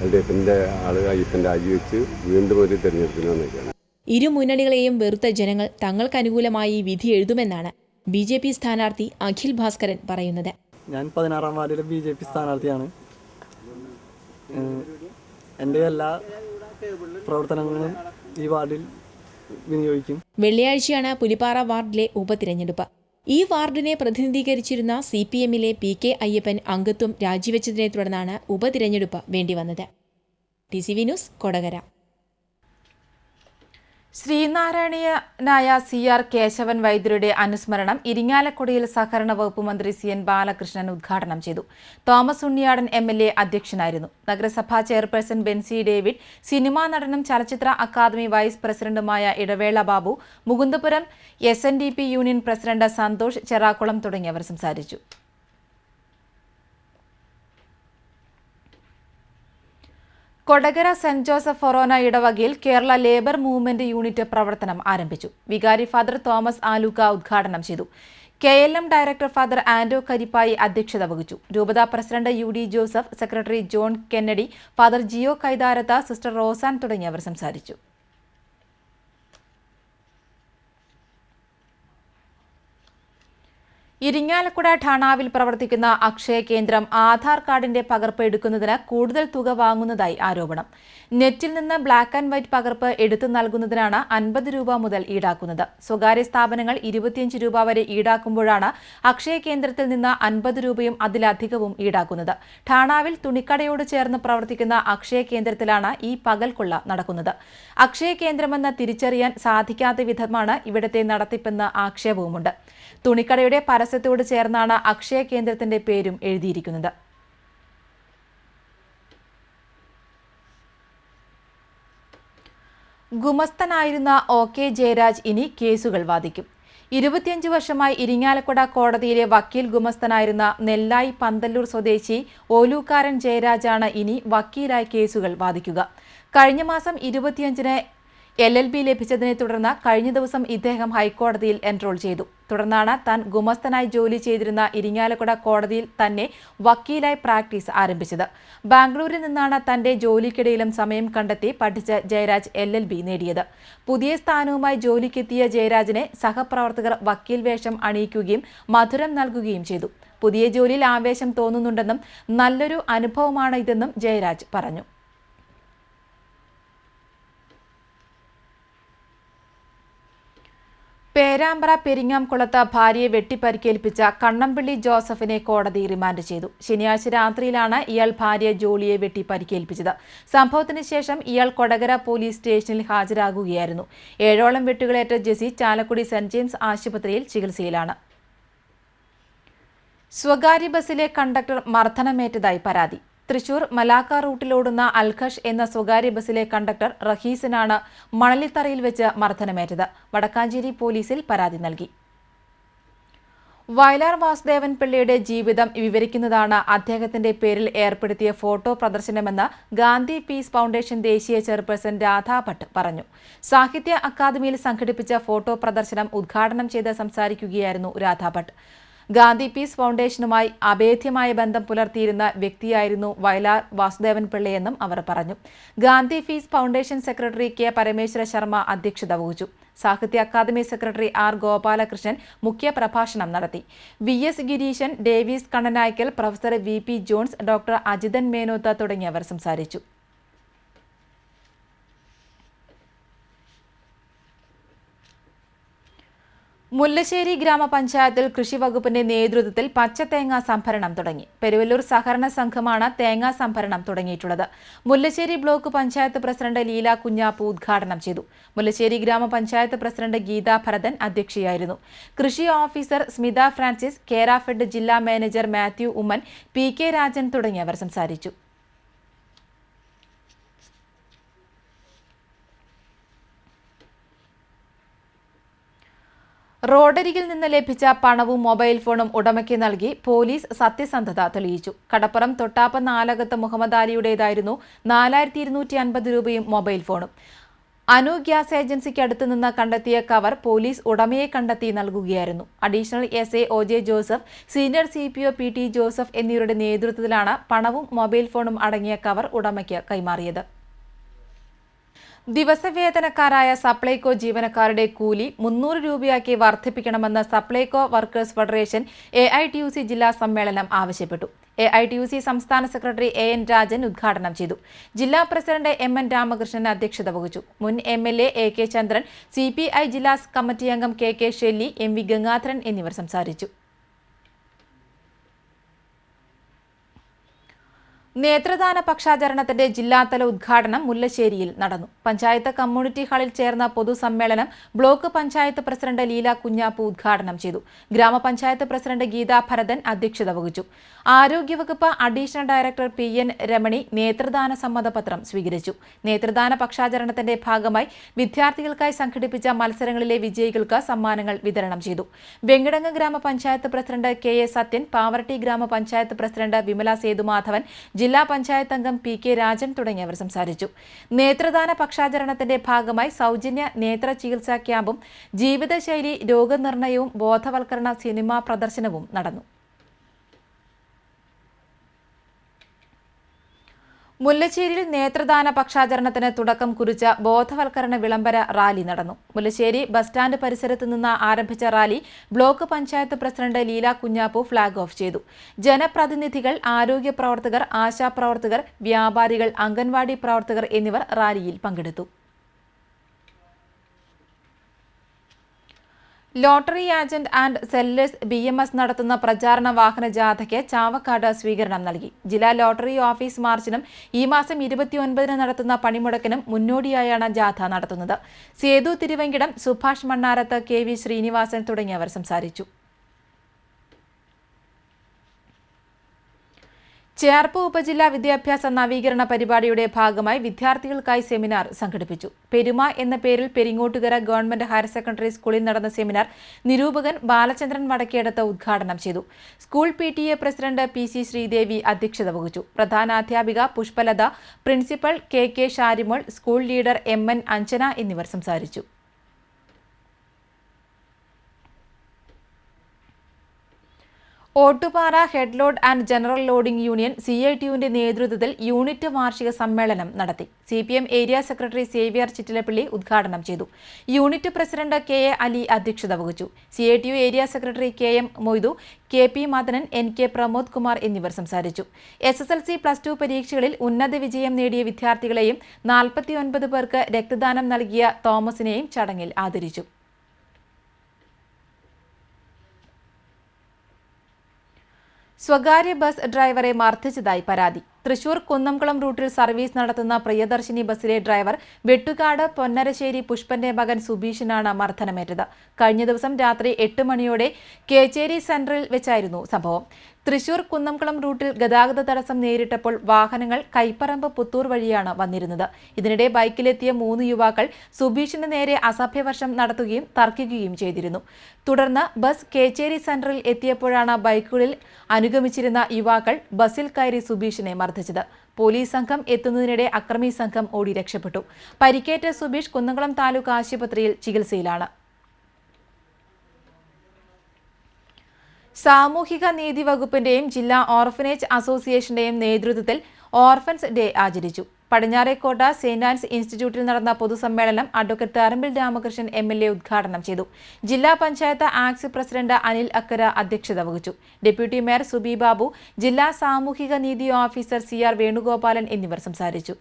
LDFിൻ്റെ ആളുകൾ അയ്യപ്പൻ്റെ രാജിവെച്ച് വീണ്ടും ഒരു തിരഞ്ഞെടുപ്പിന് വന്നിരിക്കുകയാണ്. ഇരു മുന്നണികളെയും വെറുത്ത ജനങ്ങൾ തങ്ങൾക്ക് അനുകൂലമായി വിധി എഴുതുമെന്നാണ് BJP സ്ഥാനാർത്ഥി അഖിൽ ഭാസ്കരൻ പറയുന്നത്. ഞാൻ 16-ാം വാർഡിലെ BJP സ്ഥാനാർത്ഥിയാണ്. എൻ്റെ എല്ലാ പ്രവർത്തനങ്ങളും ഈ വാർഡിൽ വിനിയോഗിക്കും. വെള്ളിയാഴ്ചയാണ് പുലിപ്പാറ വാർഡിലെ ഉപതിരഞ്ഞെടുപ്പ്. ഈ വാർഡിനെ പ്രതിനിധീകരിച്ചിരുന്ന CPMലെ PK അയ്യപ്പൻ അംഗത്വം രാജിവെച്ചതിനെ തുടർന്നാണ് ഉപതിരഞ്ഞെടുപ്പ് വേണ്ടിവന്നത്. TCV news, Kodakara. ശ്രീനാരായണീയനായ CR കേശവൻ വൈദ്യരുടെ അനുസ്മരണം ഇരിങ്ങാലക്കുടയിൽ സഹകരണ വകുപ്പ് മന്ത്രി CN ബാലകൃഷ്ണൻ ഉദ്ഘാടനം ചെയ്തു. തോമസ് ഉണ്ണിയാടൻ MLA അധ്യക്ഷനായിരുന്നു. നഗരസഭാ ചെയർപേഴ്സൺ ബെൻസി ഡേവിഡ്, സിനിമാ നടനും ചലച്ചിത്ര അക്കാദമി വൈസ് പ്രസിഡന്റുമായ Idavela Babu, Mukundapuram SNDP union president Santhosh Cherakulam തുടങ്ങിയവർ സംസാരിച്ചു. കൊടകര സെന്റ് ജോസഫ് ഫൊറോന ഇടവകയിൽ കേരള ലേബർ മൂവ്മെന്റ് യൂണിറ്റ് പ്രവർത്തനം ആരംഭിച്ചു. വികാരി ഫാദർ തോമസ് ആലൂക്ക ഉദ്ഘാടനം ചെയ്തു. KLM director father Anto Karippayi അധ്യക്ഷത വഹിച്ചു. രൂപതാ president UD Joseph, secretary John Kennedy, father Jio Kaitharath, sister Rosan തുടങ്ങിയവർ സംസാരിച്ചു. ഇരിങ്ങാലക്കുട ഠാണാവിൽ പ്രവർത്തിക്കുന്ന അക്ഷയ കേന്ദ്രം ആധാർ കാർഡിന്റെ പകർപ്പ് എടുക്കുന്നതിന് കൂടുതൽ തുക വാങ്ങുന്നതായി ആരോപണം. നെറ്റിൽ നിന്ന് ബ്ലാക്ക് ആൻഡ് വൈറ്റ് പകർപ്പ് എടുത്തു നൽകുന്നതിനാണ് 50 രൂപ മുതൽ ഈടാക്കുന്നത്. സ്വകാര്യ സ്ഥാപനങ്ങൾ 25 രൂപ വരെ ഈടാക്കുമ്പോഴാണ് അക്ഷയ കേന്ദ്രത്തിൽ നിന്ന് 50 രൂപയും അതിലധികവും ഈടാക്കുന്നത്. ഠാണാവിൽ തുണിക്കടയോട് ചേർന്ന് പ്രവർത്തിക്കുന്ന അക്ഷയ കേന്ദ്രത്തിലാണ് ഈ പകൽക്കൊള്ള നടക്കുന്നത്. അക്ഷയ കേന്ദ്രമെന്ന് തിരിച്ചറിയാൻ സാധിക്കാത്ത വിധമാണ് ഇവിടത്തെ നടത്തിപ്പെന്ന് ആക്ഷേപവുമുണ്ട്. തുണിക്കടയുടെ പരസ്യത്തോട് ചേർന്നാണ് അക്ഷയ കേന്ദ്രത്തിന്റെ പേരും എഴുതിയിരിക്കുന്നത്. ഗുമസ്തനായിരുന്ന OK ജയരാജ് ഇനി കേസുകൾ വാദിക്കും. 25 വർഷമായി ഇരിങ്ങാലക്കുട കോടതിയിലെ വക്കീൽ ഗുമസ്തനായിരുന്ന നെല്ലായി പന്തല്ലൂർ സ്വദേശി ഓലൂക്കാരൻ ജയരാജാണ് ഇനി വക്കീലായി കേസുകൾ വാദിക്കുക. കഴിഞ്ഞ മാസം 25-ന് LLB ലഭിച്ചതിനെ തുടർന്ന് കഴിഞ്ഞ ദിവസം ഇദ്ദേഹം ഹൈക്കോടതിയിൽ എൻറോൾ ചെയ്തു. തുടർന്നാണ് താൻ ഗുമസ്തനായി ജോലി ചെയ്തിരുന്ന ഇരിങ്ങാലക്കുട കോടതിയിൽ തന്നെ വക്കീലായി പ്രാക്ടീസ് ആരംഭിച്ചത്. ബാംഗ്ലൂരിൽ നിന്നാണ് തന്റെ ജോലിക്കിടയിലും സമയം കണ്ടെത്തി പഠിച്ച ജയരാജ് LLB നേടിയത്. പുതിയ സ്ഥാനവുമായി ജോലിക്കെത്തിയ ജയരാജിനെ സഹപ്രവർത്തകർ വക്കീൽ വേഷം അണിയിക്കുകയും മധുരം നൽകുകയും ചെയ്തു. പുതിയ ജോലിയിൽ ആവേശം തോന്നുന്നുണ്ടെന്നും നല്ലൊരു അനുഭവമാണ് ഇതെന്നും ജയരാജ് പറഞ്ഞു. പേരാമ്പ്ര പെരിങ്ങാംകുളത്ത് ഭാര്യയെ വെട്ടിപ്പരിക്കേൽപ്പിച്ച കണ്ണമ്പിള്ളി ജോസഫിനെ കോടതി റിമാൻഡ് ചെയ്തു. ശനിയാഴ്ച രാത്രിയിലാണ് ഇയാൾ ഭാര്യ ജോളിയെ വെട്ടിപ്പരിക്കേൽപ്പിച്ചത്. സംഭവത്തിന് ശേഷം ഇയാൾ കൊടകര പോലീസ് സ്റ്റേഷനിൽ ഹാജരാകുകയായിരുന്നു. 7ഓളം വെട്ടുകളേറ്റ ജെസി ചാലക്കുടി സെന്റ് ജെയിംസ് ആശുപത്രിയിൽ ചികിത്സയിലാണ്. സ്വകാര്യ ബസ്സിലെ കണ്ടക്ടർ മർദ്ദനമേറ്റതായി പരാതി. തൃശൂർ മലാക്ക റൂട്ടിലോടുന്ന അൽഖഷ് എന്ന സ്വകാര്യ ബസ്സിലെ കണ്ടക്ടർ റഹീസിനാണ് മണലിത്തറയിൽ വെച്ച് മർദ്ദനമേറ്റത്. വടക്കാഞ്ചേരി പോലീസിൽ പരാതി നൽകി. വയലാർ വാസുദേവൻ പിള്ളയുടെ ജീവിതം വിവരിക്കുന്നതാണ് അദ്ദേഹത്തിന്റെ പേരിൽ ഏർപ്പെടുത്തിയ ഫോട്ടോ പ്രദർശനമെന്ന് ഗാന്ധി പീസ് ഫൗണ്ടേഷൻ ദേശീയ ചെയർപേഴ്സൺ രാധാ ഭട്ട് പറഞ്ഞു. സാഹിത്യ അക്കാദമിയിൽ സംഘടിപ്പിച്ച ഫോട്ടോ പ്രദർശനം ഉദ്ഘാടനം ചെയ്ത് സംസാരിക്കുകയായിരുന്നു രാധാ ഭട്ട്. ഗാന്ധി പീസ് ഫൗണ്ടേഷനുമായി അഭേദ്യമായ ബന്ധം പുലർത്തിയിരുന്ന വ്യക്തിയായിരുന്നു വയലാർ വാസുദേവൻ പിള്ളയെന്നും അവർ പറഞ്ഞു. Gandhi peace foundation secretary K Parameswara Sharma അധ്യക്ഷത വഹിച്ചു. സാഹിത്യ അക്കാദമി സെക്രട്ടറി ആർ ഗോപാലകൃഷ്ണൻ മുഖ്യപ്രഭാഷണം നടത്തി. VS Gireesan, Davis Kannanaickal, professor VP Johns, doctor Ajithan Menoth തുടങ്ങിയവർ സംസാരിച്ചു. മുല്ലശ്ശേരി ഗ്രാമപഞ്ചായത്തിൽ കൃഷിവകുപ്പിന്റെ നേതൃത്വത്തിൽ പച്ചത്തേങ്ങ സംഭരണം തുടങ്ങി. പെരുവല്ലൂർ സഹകരണ സംഘമാണ് തേങ്ങാ സംഭരണം തുടങ്ങിയിട്ടുള്ളത്. മുല്ലശ്ശേരി ബ്ലോക്ക് പഞ്ചായത്ത് പ്രസിഡന്റ് ലീല കുഞ്ഞാപ്പു ഉദ്ഘാടനം ചെയ്തു. മുല്ലശ്ശേരി ഗ്രാമപഞ്ചായത്ത് പ്രസിഡന്റ് ഗീതാ ഭരതൻ അധ്യക്ഷയായിരുന്നു. കൃഷി ഓഫീസർ സ്മിത ഫ്രാൻസിസ്, കേരാഫെഡ് ജില്ലാ മാനേജർ മാത്യു ഉമ്മൻ, PK രാജൻ തുടങ്ങിയവർ സംസാരിച്ചു. റോഡരികിൽ നിന്ന് ലഭിച്ച പണവും മൊബൈൽ ഫോണും ഉടമയ്ക്ക് നൽകി പോലീസ് സത്യസന്ധത തെളിയിച്ചു. കടപ്പുറം തൊട്ടാപ്പ നാലകത്ത് മുഹമ്മദ് അലിയുടേതായിരുന്നു 4250 രൂപയും മൊബൈൽ ഫോണും. അനു ഗ്യാസ് ഏജൻസിക്ക് അടുത്ത് നിന്ന് കണ്ടെത്തിയ കവർ പോലീസ് ഉടമയെ കണ്ടെത്തി നൽകുകയായിരുന്നു. Additional SA OJ Joseph, senior CPO PT Joseph എന്നിവരുടെ നേതൃത്വത്തിലാണ് പണവും മൊബൈൽ ഫോണും അടങ്ങിയ കവർ ഉടമയ്ക്ക് കൈമാറിയത്. ദിവസവേതനക്കാരായ സപ്ലൈകോ ജീവനക്കാരുടെ കൂലി 300 രൂപയാക്കി വർദ്ധിപ്പിക്കണമെന്ന് സപ്ലൈകോ വർക്കേഴ്സ് ഫെഡറേഷൻ AITUC ജില്ലാ സമ്മേളനം ആവശ്യപ്പെട്ടു. AITUC സംസ്ഥാന സെക്രട്ടറി AN രാജൻ ഉദ്ഘാടനം ചെയ്തു. ജില്ലാ പ്രസിഡന്റ് MN രാമകൃഷ്ണൻ അധ്യക്ഷത വഹിച്ചു. മുൻ MLA AK ചന്ദ്രൻ, CPI ജില്ലാ കമ്മിറ്റി അംഗം KK ഷെല്ലി, MV ഗംഗാധരൻ എന്നിവർ സംസാരിച്ചു. നേത്രദാന പക്ഷാചരണത്തിന്റെ ജില്ലാതല ഉദ്ഘാടനം മുല്ലശ്ശേരിയിൽ നടന്നു. പഞ്ചായത്ത് കമ്മ്യൂണിറ്റി ഹാളിൽ ചേർന്ന പൊതുസമ്മേളനം ബ്ലോക്ക് പഞ്ചായത്ത് പ്രസിഡന്റ് ലീല കുഞ്ഞാപ്പു ഉദ്ഘാടനം ചെയ്തു. ഗ്രാമപഞ്ചായത്ത് പ്രസിഡന്റ് ഗീതാ ഭരതൻ അധ്യക്ഷത വഹിച്ചു. ആരോഗ്യവകുപ്പ് അഡീഷണൽ ഡയറക്ടർ PN രമണി നേത്രദാന സമ്മതപത്രം സ്വീകരിച്ചു. നേത്രദാന പക്ഷാചരണത്തിന്റെ ഭാഗമായി വിദ്യാർത്ഥികൾക്കായി സംഘടിപ്പിച്ച മത്സരങ്ങളിലെ വിജയികൾക്ക് സമ്മാനങ്ങൾ വിതരണം ചെയ്തു. വെങ്കിടങ്ങ് ഗ്രാമപഞ്ചായത്ത് പ്രസിഡന്റ് KA സത്യൻ, പാവറട്ടി ഗ്രാമപഞ്ചായത്ത് പ്രസിഡന്റ് വിമല സേതുമാധവൻ, ജില്ലാ പഞ്ചായത്ത് അംഗം PK രാജൻ തുടങ്ങിയവർ സംസാരിച്ചു. നേത്രദാന പക്ഷാചരണത്തിന്റെ ഭാഗമായി സൗജന്യ നേത്ര ചികിത്സാ ക്യാമ്പും ജീവിതശൈലി രോഗനിർണയവും ബോധവൽക്കരണ സിനിമാ പ്രദർശനവും നടന്നു. മുല്ലശ്ശേരിയിൽ നേത്രദാന പക്ഷാചരണത്തിന് തുടക്കം കുറിച്ച ബോധവൽക്കരണ വിളംബര റാലി നടന്നു. മുല്ലശ്ശേരി ബസ് സ്റ്റാൻഡ് പരിസരത്ത് നിന്ന് ആരംഭിച്ച rally block panchayat president Leela Kunjappu flag off ചെയ്തു. ജനപ്രതിനിധികൾ, ആരോഗ്യ പ്രവർത്തകർ, ആശാപ്രവർത്തകർ, വ്യാപാരികൾ, അംഗൻവാടി പ്രവർത്തകർ എന്നിവർ റാലിയിൽ പങ്കെടുത്തു. Lottery agent and sellers BMS നടത്തുന്ന പ്രചാരണ വാഹന ജാഥയ്ക്ക് ചാവക്കാട് സ്വീകരണം നൽകി. ജില്ലാ ലോട്ടറി ഓഫീസ് മാർച്ചിനും ഈ മാസം 29 നടത്തുന്ന പണിമുടക്കിനും മുന്നോടിയായാണ് ജാഥ നടത്തുന്നത്. സേതു തിരുവങ്കിടം, സുഭാഷ് മണ്ണാരത്ത്, KV ശ്രീനിവാസൻ തുടങ്ങിയവർ സംസാരിച്ചു. ചേർപ്പ് ഉപജില്ലാ വിദ്യാഭ്യാസ നവീകരണ പരിപാടിയുടെ ഭാഗമായി വിദ്യാർത്ഥികൾക്കായി സെമിനാർ സംഘടിപ്പിച്ചു. പെരുമ എന്ന പേരിൽ പെരിങ്ങോട്ടുകര ഗവൺമെന്റ് ഹയർ സെക്കൻഡറി സ്കൂളിൽ നടന്ന സെമിനാർ നിരൂപകൻ ബാലചന്ദ്രൻ വടക്കേടത്ത് ഉദ്ഘാടനം ചെയ്തു. School PTA president PC Sreedevi അധ്യക്ഷത വഹിച്ചു. പ്രധാനാധ്യാപിക Pushpalatha, principal KK Sharimol, school leader MN Anjana എന്നിവർ സംസാരിച്ചു. Ottupara head load and general loading union CITUവിന്റെ നേതൃത്വത്തിൽ യൂണിറ്റ് വാർഷിക സമ്മേളനം നടത്തി. CPM area secretary Xavier Chittilappally ഉദ്ഘാടനം ചെയ്തു. യൂണിറ്റ് പ്രസിഡന്റ് KA അലി അധ്യക്ഷത വഹിച്ചു. CITU area secretary KM Moidu, KP Madanan, NK Pramod Kumar എന്നിവർ സംസാരിച്ചു. SSLC +2 പരീക്ഷകളിൽ ഉന്നത വിജയം നേടിയ വിദ്യാർത്ഥികളെയും 49 പേർക്ക് രക്തദാനം നൽകിയ തോമസിനെയും ചടങ്ങിൽ ആദരിച്ചു. സ്വകാര്യ ബസ് ഡ്രൈവറെ മർദ്ദിച്ചതായി പരാതി. തൃശൂർ കുന്നംകുളം റൂട്ടിൽ സർവീസ് നടത്തുന്ന പ്രിയദർശിനി ബസ്സിലെ ഡ്രൈവർ വെട്ടുകാട് പൊന്നരശ്ശേരി പുഷ്പന്റെ മകൻ സുബീഷിനാണ് മർദ്ദനമേറ്റത്. കഴിഞ്ഞ ദിവസം രാത്രി 8 മണിയോടെ കേച്ചേരി സെന്ററിൽ വെച്ചായിരുന്നു സംഭവം. തൃശൂർ കുന്നംകുളം റൂട്ടിൽ ഗതാഗത തടസ്സം നേരിട്ടപ്പോൾ വാഹനങ്ങൾ കൈപ്പറമ്പ് പുത്തൂർ വഴിയാണ് വന്നിരുന്നത്. ഇതിനിടെ ബൈക്കിലെത്തിയ 3 യുവാക്കൾ സുബീഷിന് നേരെ അസഭ്യവർഷം നടത്തുകയും തർക്കിക്കുകയും ചെയ്തിരുന്നു. തുടർന്ന് ബസ് കേച്ചേരി സെന്ററിൽ എത്തിയപ്പോഴാണ് ബൈക്കുകളിൽ അനുഗമിച്ചിരുന്ന യുവാക്കൾ ബസ്സിൽ കയറി സുബീഷിനെ മർദ്ദിച്ചത്. പോലീസ് സംഘം എത്തുന്നതിനിടെ അക്രമി സംഘം ഓടി രക്ഷപ്പെട്ടു. പരിക്കേറ്റ സുബീഷ് കുന്നംകുളം താലൂക്ക് ആശുപത്രിയിൽ ചികിത്സയിലാണ്. സാമൂഹിക നീതി വകുപ്പിന്റെയും ജില്ലാ ഓർഫനേജ് അസോസിയേഷന്റെയും നേതൃത്വത്തിൽ ഓർഫൻസ് ഡേ ആചരിച്ചു. പടിഞ്ഞാറേക്കോട്ട സെന്റ് ആൻസ് ഇൻസ്റ്റിറ്റ്യൂട്ടിൽ നടന്ന പൊതുസമ്മേളനം അഡ്വക്കേറ്റ് തറമ്പിൽ രാമകൃഷ്ണൻ MLA ഉദ്ഘാടനം ചെയ്തു. ജില്ലാ പഞ്ചായത്ത് ആക്സ് പ്രസിഡന്റ് അനിൽ അക്കര അധ്യക്ഷത വഹിച്ചു. ഡെപ്യൂട്ടി മേയർ സുബി ബാബു, ജില്ലാ സാമൂഹിക നീതി ഓഫീസർ CR വേണുഗോപാലൻ എന്നിവർ സംസാരിച്ചു.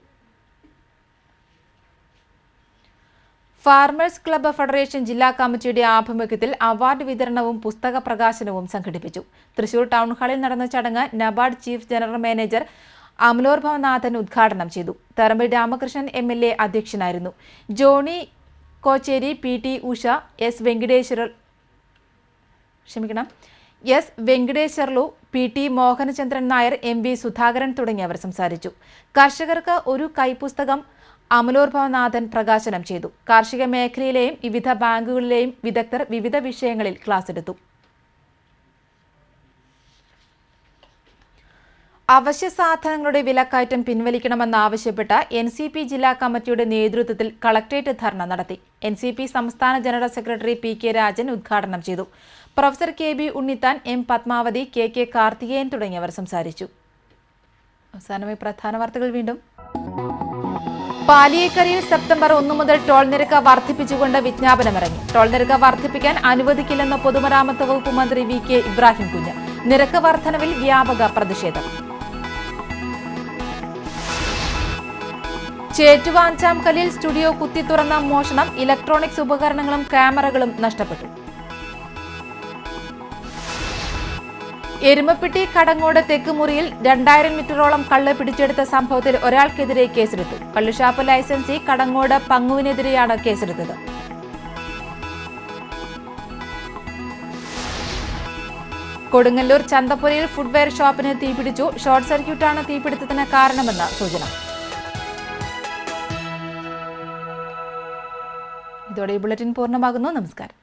ഫാർമേഴ്സ് ക്ലബ്ബ് ഫെഡറേഷൻ ജില്ലാ കമ്മിറ്റിയുടെ ആഭിമുഖ്യത്തിൽ അവാർഡ് വിതരണവും പുസ്തക പ്രകാശനവും സംഘടിപ്പിച്ചു. തൃശൂർ ടൗൺ ഹാളിൽ നടന്ന ചടങ്ങ് NABARD chief general manager Amalor Bhavanathan ഉദ്ഘാടനം ചെയ്തു. തറമ്പിൽ രാമകൃഷ്ണൻ MLA അധ്യക്ഷനായിരുന്നു. Johnny Kocheri, PT Usha, S Venkateswarlu, PT Mohanachandran Nair, MV Sudhakaran തുടങ്ങിയവർ സംസാരിച്ചു. കർഷകർക്ക് ഒരു കൈപ്പുസ്തകം അമലോർ ഭവനാഥൻ പ്രകാശനം ചെയ്തു. കാർഷിക മേഖലയിലെയും വിവിധ ബാങ്കുകളിലെയും വിദഗ്ധർ വിവിധ വിഷയങ്ങളിൽ ക്ലാസ് എടുത്തു. അവശ്യ സാധനങ്ങളുടെ വിലക്കയറ്റം പിൻവലിക്കണമെന്നാവശ്യപ്പെട്ട് NCP ജില്ലാ കമ്മിറ്റിയുടെ നേതൃത്വത്തിൽ കളക്ടറേറ്റ് ധർണ നടത്തി. NCP സംസ്ഥാന ജനറൽ സെക്രട്ടറി PK രാജൻ ഉദ്ഘാടനം ചെയ്തു. Professor KB Unnithan, M Padmavathi, KK Karthikeyan തുടങ്ങിയവർ സംസാരിച്ചു. അവസാനമായി പ്രധാന വാർത്തകൾ വീണ്ടും. പാലിയേക്കരയിൽ സെപ്റ്റംബർ 1 മുതൽ ടോൾ നിരക്ക് വർദ്ധിപ്പിച്ചുകൊണ്ട് വിജ്ഞാപനമിറങ്ങി. ടോൾ നിരക്ക് വർദ്ധിപ്പിക്കാൻ അനുവദിക്കില്ലെന്ന് പൊതുമരാമത്ത് വകുപ്പ് മന്ത്രി VK ഇബ്രാഹിം കുഞ്ഞ്. നിരക്ക് വർധനവിൽ വ്യാപക പ്രതിഷേധം. ചേറ്റുവാഞ്ചാംകല്ലിൽ സ്റ്റുഡിയോ കുത്തി തുറന്ന മോഷണം. ഇലക്ട്രോണിക്സ് ഉപകരണങ്ങളും ക്യാമറകളും നഷ്ടപ്പെട്ടു. എരുമപ്പെട്ടി കടങ്ങോട് തെക്കുമുറിയിൽ 2000 ലിറ്ററോളം കള്ള് പിടിച്ചെടുത്ത സംഭവത്തിൽ ഒരാൾക്കെതിരെ കേസെടുത്തു. കള്ളുഷാപ്പ് ലൈസൻസി കടങ്ങോട് പങ്ങുവിനെതിരെയാണ് കേസെടുത്തത്. കൊടുങ്ങല്ലൂർ ചന്തപ്പുരയിൽ ഫുട്വെയർ ഷോപ്പിന് തീപിടിച്ചു. ഷോർട്ട് സർക്യൂട്ടാണ് തീപിടുത്തത്തിന് കാരണമെന്ന് സൂചന. ഇതോടെ ബുള്ളറ്റിൻ പൂർണ്ണമാകുന്നു. നമസ്കാരം.